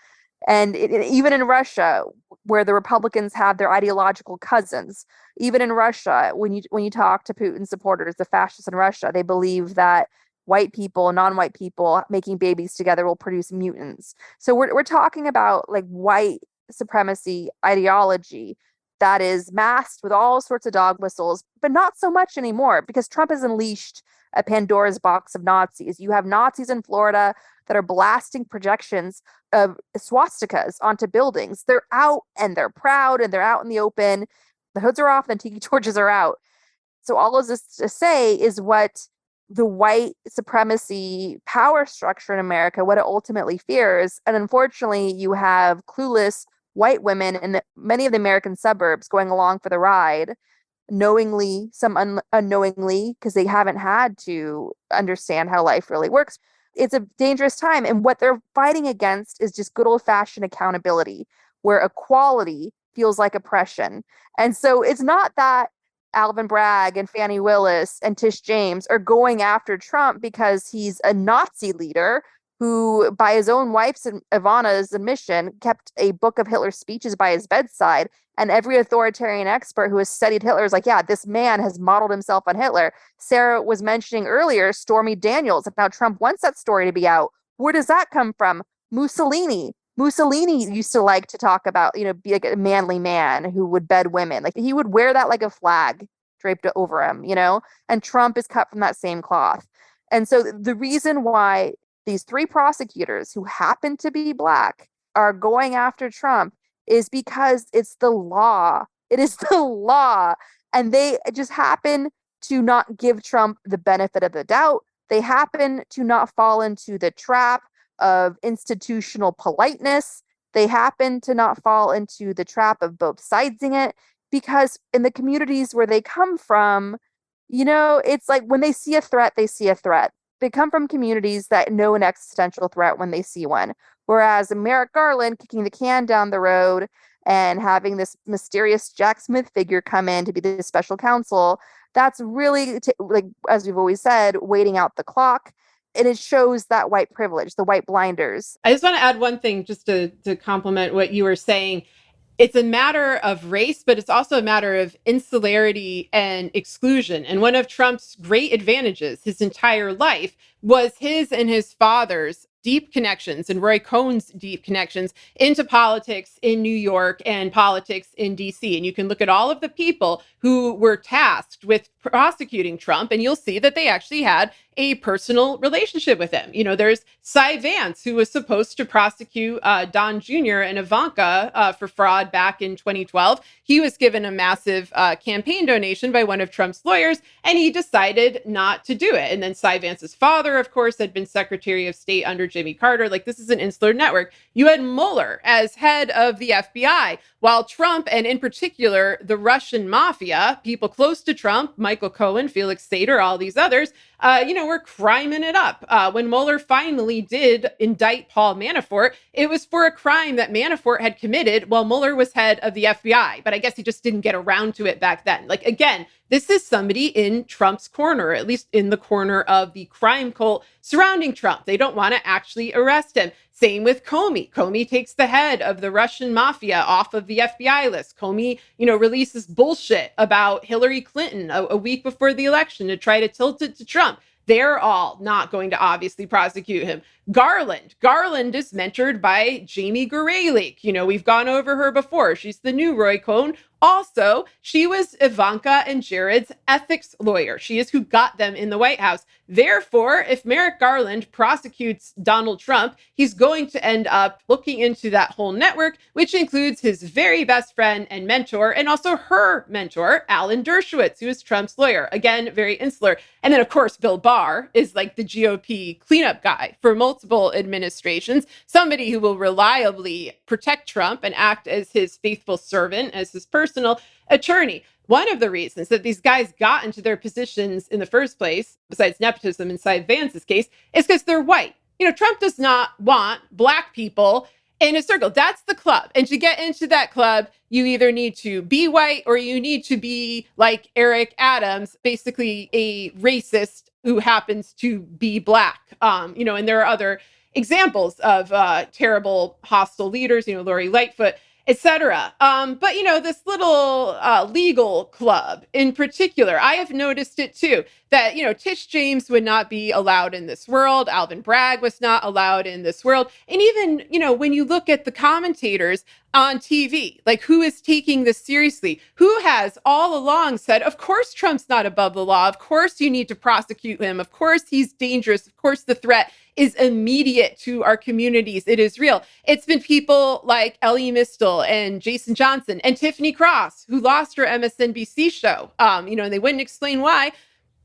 And even in Russia, where the Republicans have their ideological cousins, even in Russia, when you talk to Putin supporters, the fascists in Russia, they believe that white people and non-white people making babies together will produce mutants. So we're talking about like white supremacy ideology that is masked with all sorts of dog whistles, but not so much anymore because Trump has unleashed a Pandora's box of Nazis. You have Nazis in Florida that are blasting projections of swastikas onto buildings. They're out and they're proud and they're out in the open. The hoods are off and tiki torches are out. So all of this to say is what the white supremacy power structure in America, what it ultimately fears. And unfortunately, you have clueless white women in many of the American suburbs going along for the ride, knowingly, some unknowingly, because they haven't had to understand how life really works. It's a dangerous time. And what they're fighting against is just good old-fashioned accountability, where equality feels like oppression. And so it's not that Alvin Bragg and Fannie Willis and Tish James are going after Trump because he's a Nazi leader who, by his own wife's and Ivana's admission, kept a book of Hitler's speeches by his bedside. And every authoritarian expert who has studied Hitler is like, yeah, this man has modeled himself on Hitler. Sarah was mentioning earlier Stormy Daniels. Now Trump wants that story to be out. Where does that come from? Mussolini. Mussolini used to like to talk about, be like a manly man who would bed women. Like he would wear that like a flag draped over him, and Trump is cut from that same cloth. And so the reason why these three prosecutors who happen to be Black are going after Trump is because it's the law. It is the law. And they just happen to not give Trump the benefit of the doubt. They happen to not fall into the trap of institutional politeness. They happen to not fall into the trap of both sidesing it, because in the communities where they come from, it's like when they see a threat, they see a threat. They come from communities that know an existential threat when they see one. Whereas Merrick Garland kicking the can down the road and having this mysterious Jack Smith figure come in to be the special counsel, that's really, like, as we've always said, waiting out the clock. And it shows that white privilege, the white blinders. I just want to add one thing just to complement what you were saying. It's a matter of race, but it's also a matter of insularity and exclusion. And one of Trump's great advantages his entire life was his and his father's deep connections and Roy Cohn's deep connections into politics in New York and politics in DC. And you can look at all of the people who were tasked with prosecuting Trump, and you'll see that they actually had a personal relationship with him. There's Cy Vance, who was supposed to prosecute Don Jr. and Ivanka for fraud back in 2012. He was given a massive campaign donation by one of Trump's lawyers, and he decided not to do it. And then Cy Vance's father, of course, had been Secretary of State under Jimmy Carter. Like, this is an insular network. You had Mueller as head of the FBI, while Trump, and in particular, the Russian mafia, people close to Trump, Michael Cohen, Felix Sater, all these others, were criming it up. When Mueller finally did indict Paul Manafort, it was for a crime that Manafort had committed while Mueller was head of the FBI. But I guess he just didn't get around to it back then. Like, again, this is somebody in Trump's corner, at least in the corner of the crime cult surrounding Trump. They don't want to actually arrest him. Same with Comey. Comey takes the head of the Russian mafia off of the FBI list. Comey, releases bullshit about Hillary Clinton a week before the election to try to tilt it to Trump. They're all not going to obviously prosecute him. Garland is mentored by Jamie Gorelick. We've gone over her before. She's the new Roy Cohn. Also, she was Ivanka and Jared's ethics lawyer. She is who got them in the White House. Therefore, if Merrick Garland prosecutes Donald Trump, he's going to end up looking into that whole network, which includes his very best friend and mentor, and also her mentor, Alan Dershowitz, who is Trump's lawyer. Again, very insular. And then, of course, Bill Barr is like the GOP cleanup guy for multiple administrations, somebody who will reliably protect Trump and act as his faithful servant, as his personal attorney. One of the reasons that these guys got into their positions in the first place, besides nepotism inside Vance's case, is because they're white. Trump does not want Black people in his circle. That's the club. And to get into that club, you either need to be white or you need to be like Eric Adams, basically a racist who happens to be Black. And there are other examples of terrible hostile leaders, Lori Lightfoot, etc. But this little legal club in particular, I have noticed it too, that, Tish James would not be allowed in this world. Alvin Bragg was not allowed in this world. And even, when you look at the commentators on TV, like who is taking this seriously, who has all along said, of course, Trump's not above the law. Of course, you need to prosecute him. Of course, he's dangerous. Of course, the threat is immediate to our communities. It is real. It's been people like Ellie Mistel and Jason Johnson and Tiffany Cross, who lost her MSNBC show, and they wouldn't explain why.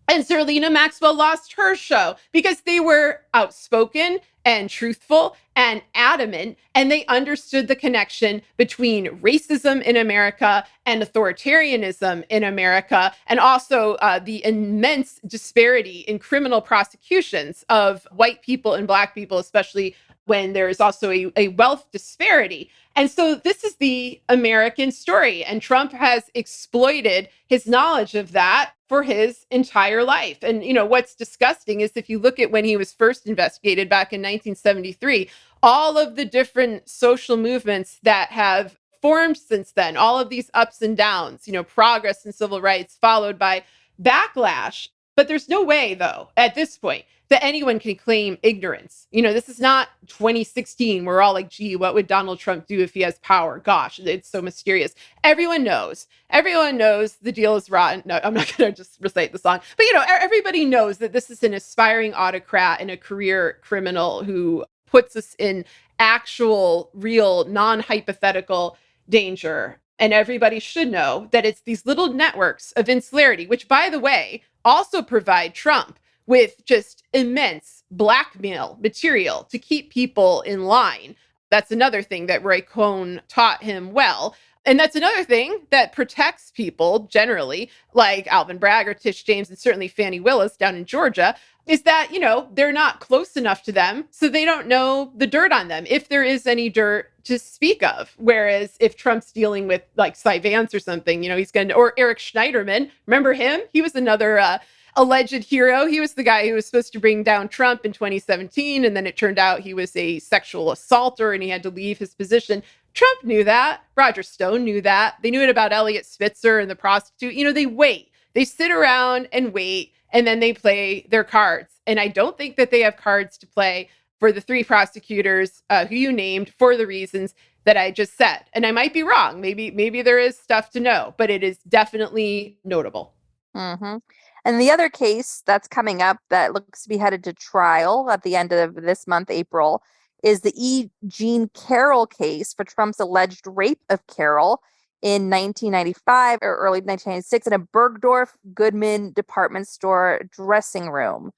And Zerlina Maxwell lost her show because they were outspoken and truthful and adamant, and they understood the connection between racism in America and authoritarianism in America, and also the immense disparity in criminal prosecutions of white people and Black people, especially when there is also a wealth disparity. And so this is the American story, and Trump has exploited his knowledge of that for his entire life. And, what's disgusting is if you look at when he was first investigated back in 1973, all of the different social movements that have formed since then, all of these ups and downs, progress in civil rights followed by backlash. But there's no way, though, at this point, that anyone can claim ignorance. This is not 2016. We're all like, gee, what would Donald Trump do if he has power? Gosh, it's so mysterious. Everyone knows. Everyone knows the deal is rotten. No, I'm not going to just recite the song. But, everybody knows that this is an aspiring autocrat and a career criminal who puts us in actual, real, non-hypothetical danger. And everybody should know that it's these little networks of insularity, which, by the way, also provide Trump with just immense blackmail material to keep people in line. That's another thing that Roy Cohn taught him well. And that's another thing that protects people generally, like Alvin Bragg or Tish James, and certainly Fannie Willis down in Georgia, is that, they're not close enough to them, so they don't know the dirt on them, if there is any dirt to speak of. Whereas if Trump's dealing with like Cy Vance or something, he's going to, or Eric Schneiderman, remember him? He was another alleged hero. He was the guy who was supposed to bring down Trump in 2017. And then it turned out he was a sexual assaulter and he had to leave his position. Trump knew that. Roger Stone knew that. They knew it about Elliot Spitzer and the prostitute. They wait. They sit around and wait, and then they play their cards. And I don't think that they have cards to play for the three prosecutors who you named for the reasons that I just said. And I might be wrong. Maybe there is stuff to know, but it is definitely notable. Mm-hmm. And the other case that's coming up that looks to be headed to trial at the end of this month, April, is the E. Jean Carroll case for Trump's alleged rape of Carroll in 1995 or early 1996 in a Bergdorf Goodman department store dressing room.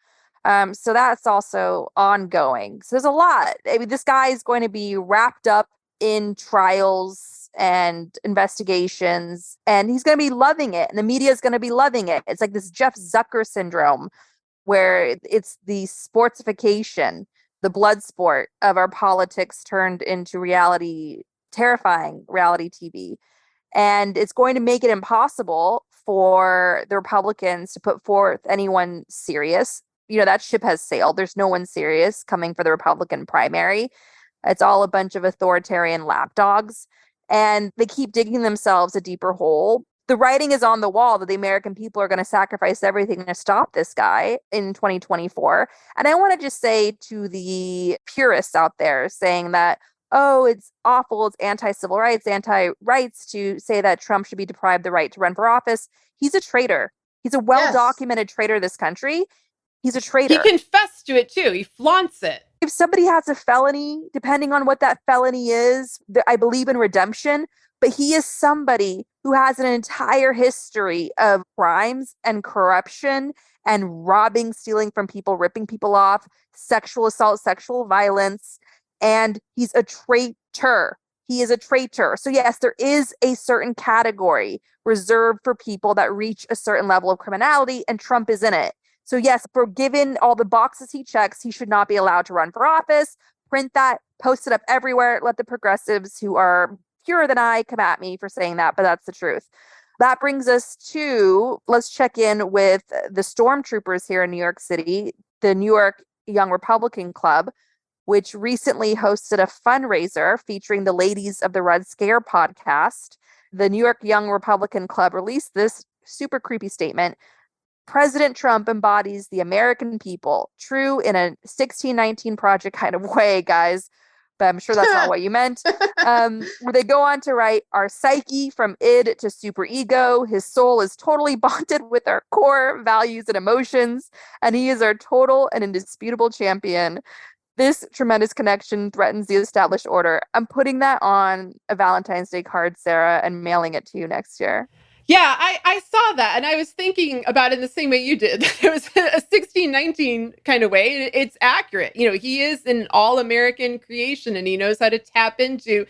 So that's also ongoing. So there's a lot. I mean, this guy is going to be wrapped up in trials and investigations, and he's going to be loving it, and the media is going to be loving it. It's like this Jeff Zucker syndrome, where it's the sportsification, the blood sport of our politics turned into reality, terrifying reality TV. And it's going to make it impossible for the Republicans to put forth anyone serious. That ship has sailed. There's no one serious coming for the Republican primary. It's all a bunch of authoritarian lapdogs. And they keep digging themselves a deeper hole. The writing is on the wall that the American people are going to sacrifice everything to stop this guy in 2024. And I want to just say to the purists out there saying that, oh, it's awful, it's anti-civil rights, anti-rights to say that Trump should be deprived the right to run for office. He's a traitor. He's a well-documented traitor of this country. He's a traitor. He confessed to it too. He flaunts it. If somebody has a felony, depending on what that felony is, I believe in redemption, but he is somebody who has an entire history of crimes and corruption and robbing, stealing from people, ripping people off, sexual assault, sexual violence, and he's a traitor. He is a traitor. So yes, there is a certain category reserved for people that reach a certain level of criminality, and Trump is in it. So yes, for given all the boxes he checks, he should not be allowed to run for office. Print that, post it up everywhere. Let the progressives who are purer than I come at me for saying that, but that's the truth. That brings us to, let's check in with the stormtroopers here in New York City, the New York Young Republican Club, which recently hosted a fundraiser featuring the ladies of the Red Scare podcast. The New York Young Republican Club released this super creepy statement. President Trump embodies the American people, true in a 1619 Project kind of way, guys. But I'm sure that's not what you meant. Where they go on to write, our psyche from id to superego, his soul is totally bonded with our core values and emotions, and he is our total and indisputable champion. This tremendous connection threatens the established order. I'm putting that on a Valentine's Day card, Sarah, and mailing it to you next year. Yeah, I saw that, and I was thinking about it in the same way you did. It was a 1619 kind of way. It's accurate. He is an all-American creation, and he knows how to tap into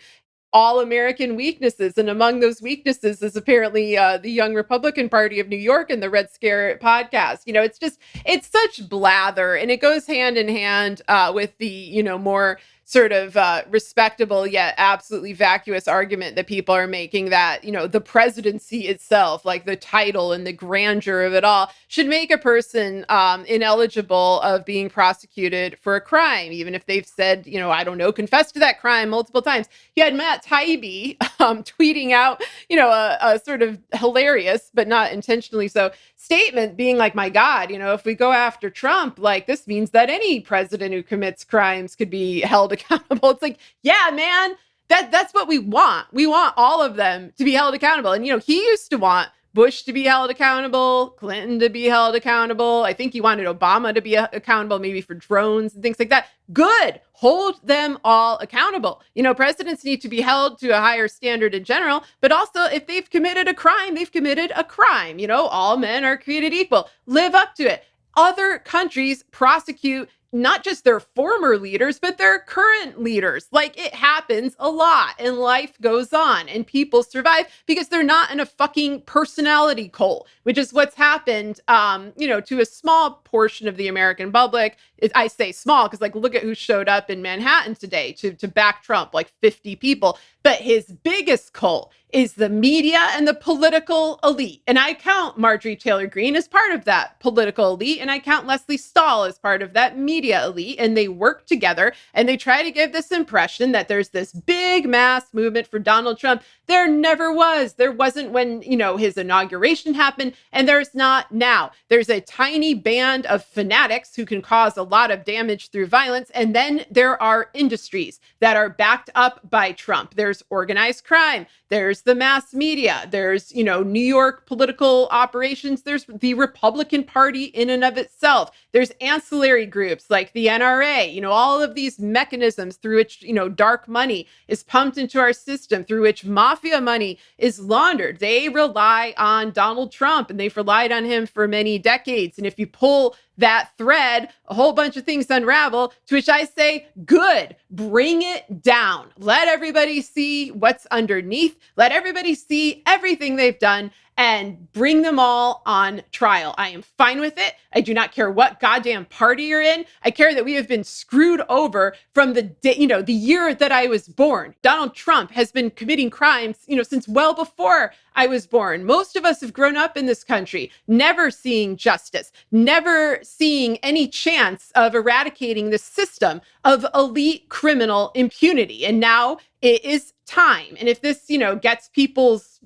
all American weaknesses. And among those weaknesses is apparently the Young Republican Party of New York and the Red Scare podcast. It's such blather, and it goes hand in hand with the, more sort of respectable yet absolutely vacuous argument that people are making that, the presidency itself, like the title and the grandeur of it all, should make a person ineligible of being prosecuted for a crime, even if they've said, I don't know, confessed to that crime multiple times. You had Matt Taibbi tweeting out, a sort of hilarious, but not intentionally so, statement being like, my God, if we go after Trump, like this means that any president who commits crimes could be held accountable. It's like, yeah, man, that's what we want. We want all of them to be held accountable. And, he used to want Bush to be held accountable, Clinton to be held accountable. I think he wanted Obama to be accountable, maybe for drones and things like that. Good. Hold them all accountable. Presidents need to be held to a higher standard in general, but also if they've committed a crime, they've committed a crime. All men are created equal. Live up to it. Other countries prosecute not just their former leaders, but their current leaders. Like, it happens a lot, and life goes on, and people survive because they're not in a fucking personality cult, which is what's happened, to a small portion of the American public. I say small because, like, look at who showed up in Manhattan today to back Trump, like 50 people. But his biggest cult is the media and the political elite. And I count Marjorie Taylor Greene as part of that political elite. And I count Leslie Stahl as part of that media elite. And they work together and they try to give this impression that there's this big mass movement for Donald Trump. There never was. There wasn't when, his inauguration happened, and there's not now. There's a tiny band of fanatics who can cause a lot of damage through violence. And then there are industries that are backed up by Trump. There's organized crime. There's the mass media. There's, New York political operations. There's the Republican Party in and of itself. There's ancillary groups like the NRA, all of these mechanisms through which, dark money is pumped into our system, through which mafia money is laundered. They rely on Donald Trump, and they've relied on him for many decades. And if you pull that thread, a whole bunch of things unravel, to which I say, good, bring it down. Let everybody see what's underneath. Let everybody see everything they've done and bring them all on trial. I am fine with it. I do not care what goddamn party you're in. I care that we have been screwed over from the year that I was born. Donald Trump has been committing crimes, since well before I was born. Most of us have grown up in this country, never seeing justice, never seeing any chance of eradicating the system of elite criminal impunity. And now it is time. And if this, gets people's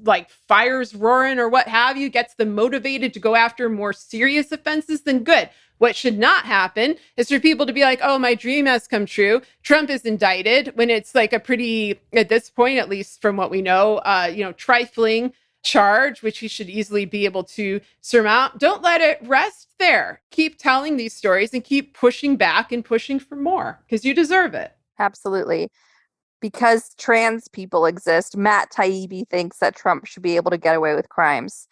fires roaring or what have you, gets them motivated to go after more serious offenses, then good. What should not happen is for people to be like, oh, my dream has come true. Trump is indicted, when it's like a pretty, at this point, at least from what we know, trifling charge, which he should easily be able to surmount. Don't let it rest there. Keep telling these stories and keep pushing back and pushing for more, because you deserve it. Absolutely. Because trans people exist, Matt Taibbi thinks that Trump should be able to get away with crimes.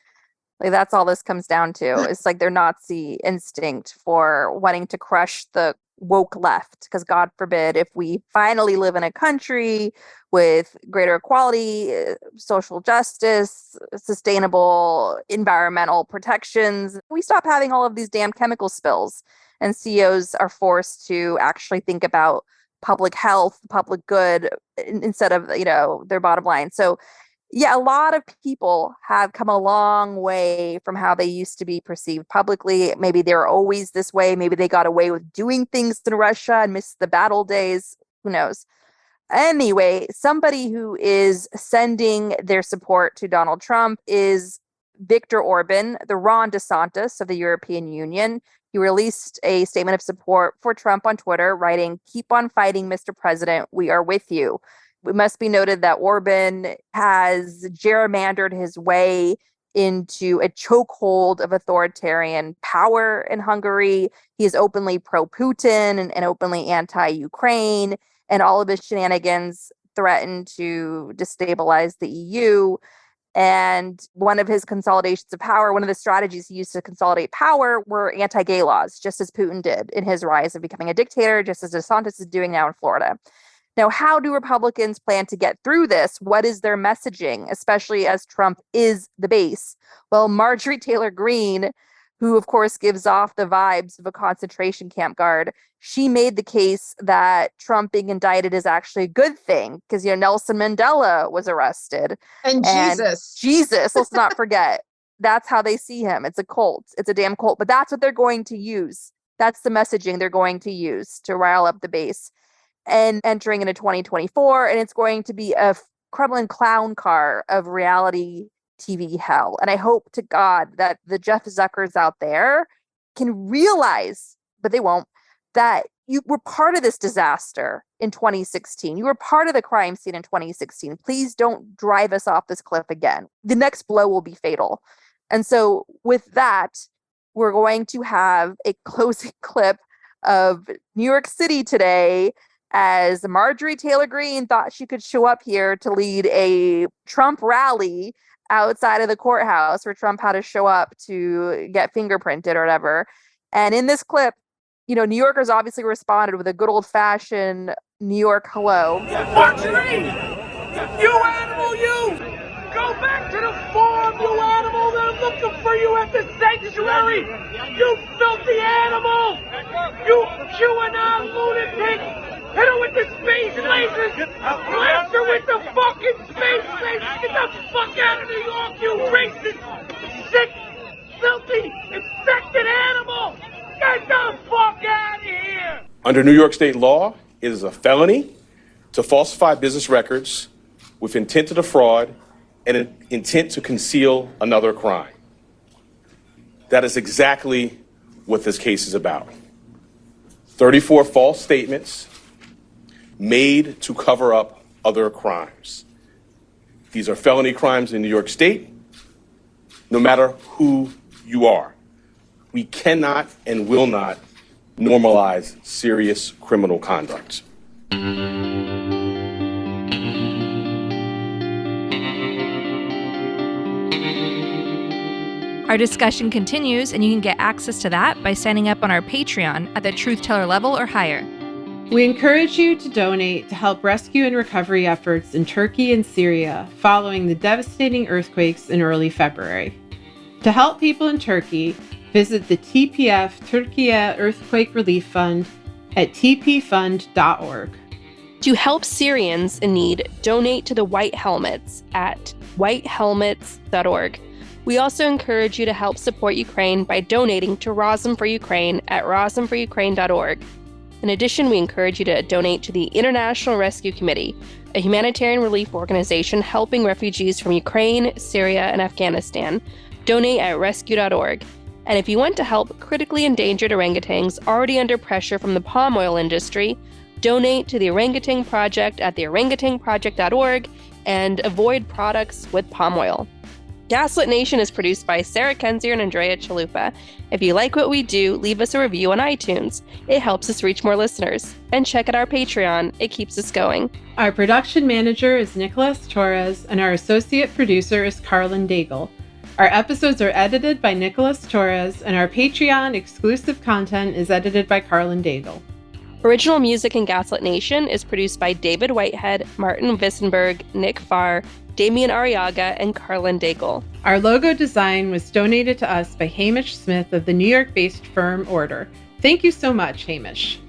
Like, that's all this comes down to. It's like their Nazi instinct for wanting to crush the woke left. Because God forbid, if we finally live in a country with greater equality, social justice, sustainable environmental protections, we stop having all of these damn chemical spills, and CEOs are forced to actually think about public health, public good, instead of, their bottom line. So yeah, a lot of people have come a long way from how they used to be perceived publicly. Maybe they were always this way. Maybe they got away with doing things in Russia and missed the battle days. Who knows? Anyway, somebody who is sending their support to Donald Trump is Viktor Orban, the Ron DeSantis of the European Union. He released a statement of support for Trump on Twitter, writing, "Keep on fighting, Mr. President. We are with you." It must be noted that Orban has gerrymandered his way into a chokehold of authoritarian power in Hungary. He is openly pro-Putin and openly anti-Ukraine, and all of his shenanigans threaten to destabilize the EU. And one of his consolidations of power, one of the strategies he used to consolidate power were anti-gay laws, just as Putin did in his rise of becoming a dictator, just as DeSantis is doing now in Florida. Now, how do Republicans plan to get through this? What is their messaging, especially as Trump is the base? Well, Marjorie Taylor Greene, who of course gives off the vibes of a concentration camp guard, she made the case that Trump being indicted is actually a good thing because, Nelson Mandela was arrested. And Jesus. Jesus, let's not forget. That's how they see him. It's a cult. It's a damn cult. But that's what they're going to use. That's the messaging they're going to use to rile up the base. And entering into 2024, and it's going to be a Kremlin clown car of reality TV hell. And I hope to God that the Jeff Zuckers out there can realize, but they won't, that you were part of this disaster in 2016. You were part of the crime scene in 2016. Please don't drive us off this cliff again. The next blow will be fatal. And so with that, we're going to have a closing clip of New York City today, as Marjorie Taylor Greene thought she could show up here to lead a Trump rally outside of the courthouse where Trump had to show up to get fingerprinted or whatever. And in this clip, New Yorkers obviously responded with a good old-fashioned New York hello. Marjorie! You animal, you! Go back to the farm, you animal! They're looking for you at the sanctuary! You filthy animal! You QAnon lunatic! Hit her with the space lasers! Blast her with the fucking space lasers! Get the fuck out of New York, you racist, sick, filthy, infected animal! Get the fuck out of here! Under New York state law, it is a felony to falsify business records with intent to defraud and an intent to conceal another crime. That is exactly what this case is about. 34 false statements made to cover up other crimes. These are felony crimes in New York State, no matter who you are. We cannot and will not normalize serious criminal conduct. Our discussion continues, and you can get access to that by signing up on our Patreon at the Truth Teller level or higher. We encourage you to donate to help rescue and recovery efforts in Turkey and Syria following the devastating earthquakes in early February. To help people in Turkey, visit the TPF Türkiye Earthquake Relief Fund at tpfund.org. To help Syrians in need, donate to the White Helmets at whitehelmets.org. We also encourage you to help support Ukraine by donating to Razom for Ukraine at razomforukraine.org. In addition, we encourage you to donate to the International Rescue Committee, a humanitarian relief organization helping refugees from Ukraine, Syria, and Afghanistan. Donate at rescue.org. And if you want to help critically endangered orangutans already under pressure from the palm oil industry, donate to the Orangutan Project at theorangutanproject.org and avoid products with palm oil. Gaslit Nation is produced by Sarah Kenzier and Andrea Chalupa. If you like what we do, leave us a review on iTunes. It helps us reach more listeners. And check out our Patreon. It keeps us going. Our production manager is Nicholas Torres, and our associate producer is Garland. Our episodes are edited by Nicholas Torres, and our Patreon exclusive content is edited by Garland. Original music in Gaslit Nation is produced by David Whitehead, Martin Vissenberg, Nick Farr, Damian Arriaga, and Garland. Our logo design was donated to us by Hamish Smith of the New York-based firm Order. Thank you so much, Hamish.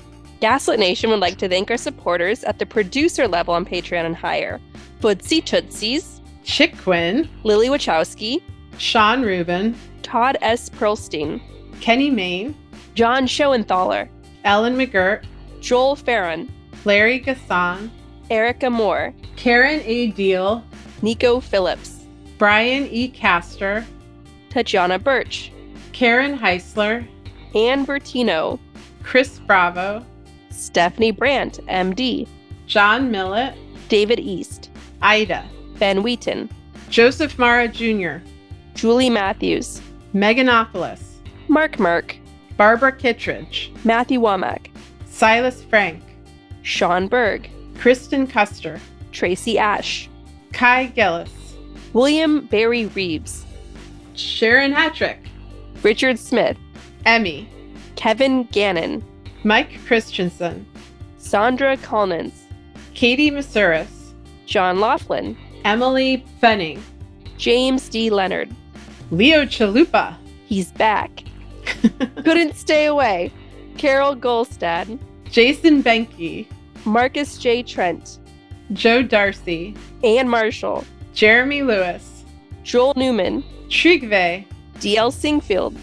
Gaslit Nation would like to thank our supporters at the producer level on Patreon and higher. Footsie Tootsies, Chick Quinn, Lily Wachowski, Sean Rubin, Todd S. Perlstein, Kenny Main, John Schoenthaler, Ellen McGirt, Joel Farron, Larry Gasson, Erica Moore, Karen A. Deal, Nico Phillips, Brian E. Castor, Tatjana Birch, Karen Heisler, Ann Bertino, Chris Bravo, Stephanie Brandt, MD, John Millett, David East, Ida, Ben Wheaton, Joseph Mara Jr., Julie Matthews, Meganopoulos, Mark Merck, Barbara Kittredge, Matthew Womack, Silas Frank, Sean Berg, Kristen Custer, Tracy Ash, Kai Gillis, William Barry Reeves, Sharon Hattrick, Richard Smith, Emmy, Kevin Gannon, Mike Christensen, Sandra Collins, Katie Masuris, John Laughlin, Emily Fenning, James D. Leonard. Leo Chalupa, He's back. Couldn't stay away. Carol Golstad, Jason Benke, Marcus J. Trent, Joe Darcy, Ann Marshall, Jeremy Lewis, Joel Newman, Trigve, D.L. Singfield,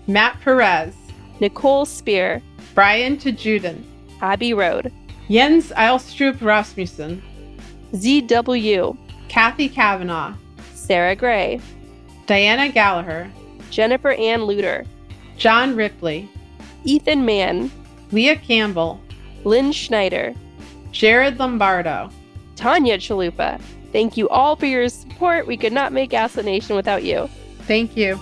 Matt Perez, Nicole Spear, Brian Tajuden, Abby Road, Jens Eilstrup Rasmussen, Z.W., Kathy Kavanaugh, Sarah Gray, Diana Gallagher, Jennifer Ann Luter, John Ripley, Ethan Mann, Leah Campbell, Lynn Schneider, Jared Lombardo. Tanya Chalupa. Thank you all for your support. We could not make Gaslit Nation without you. Thank you.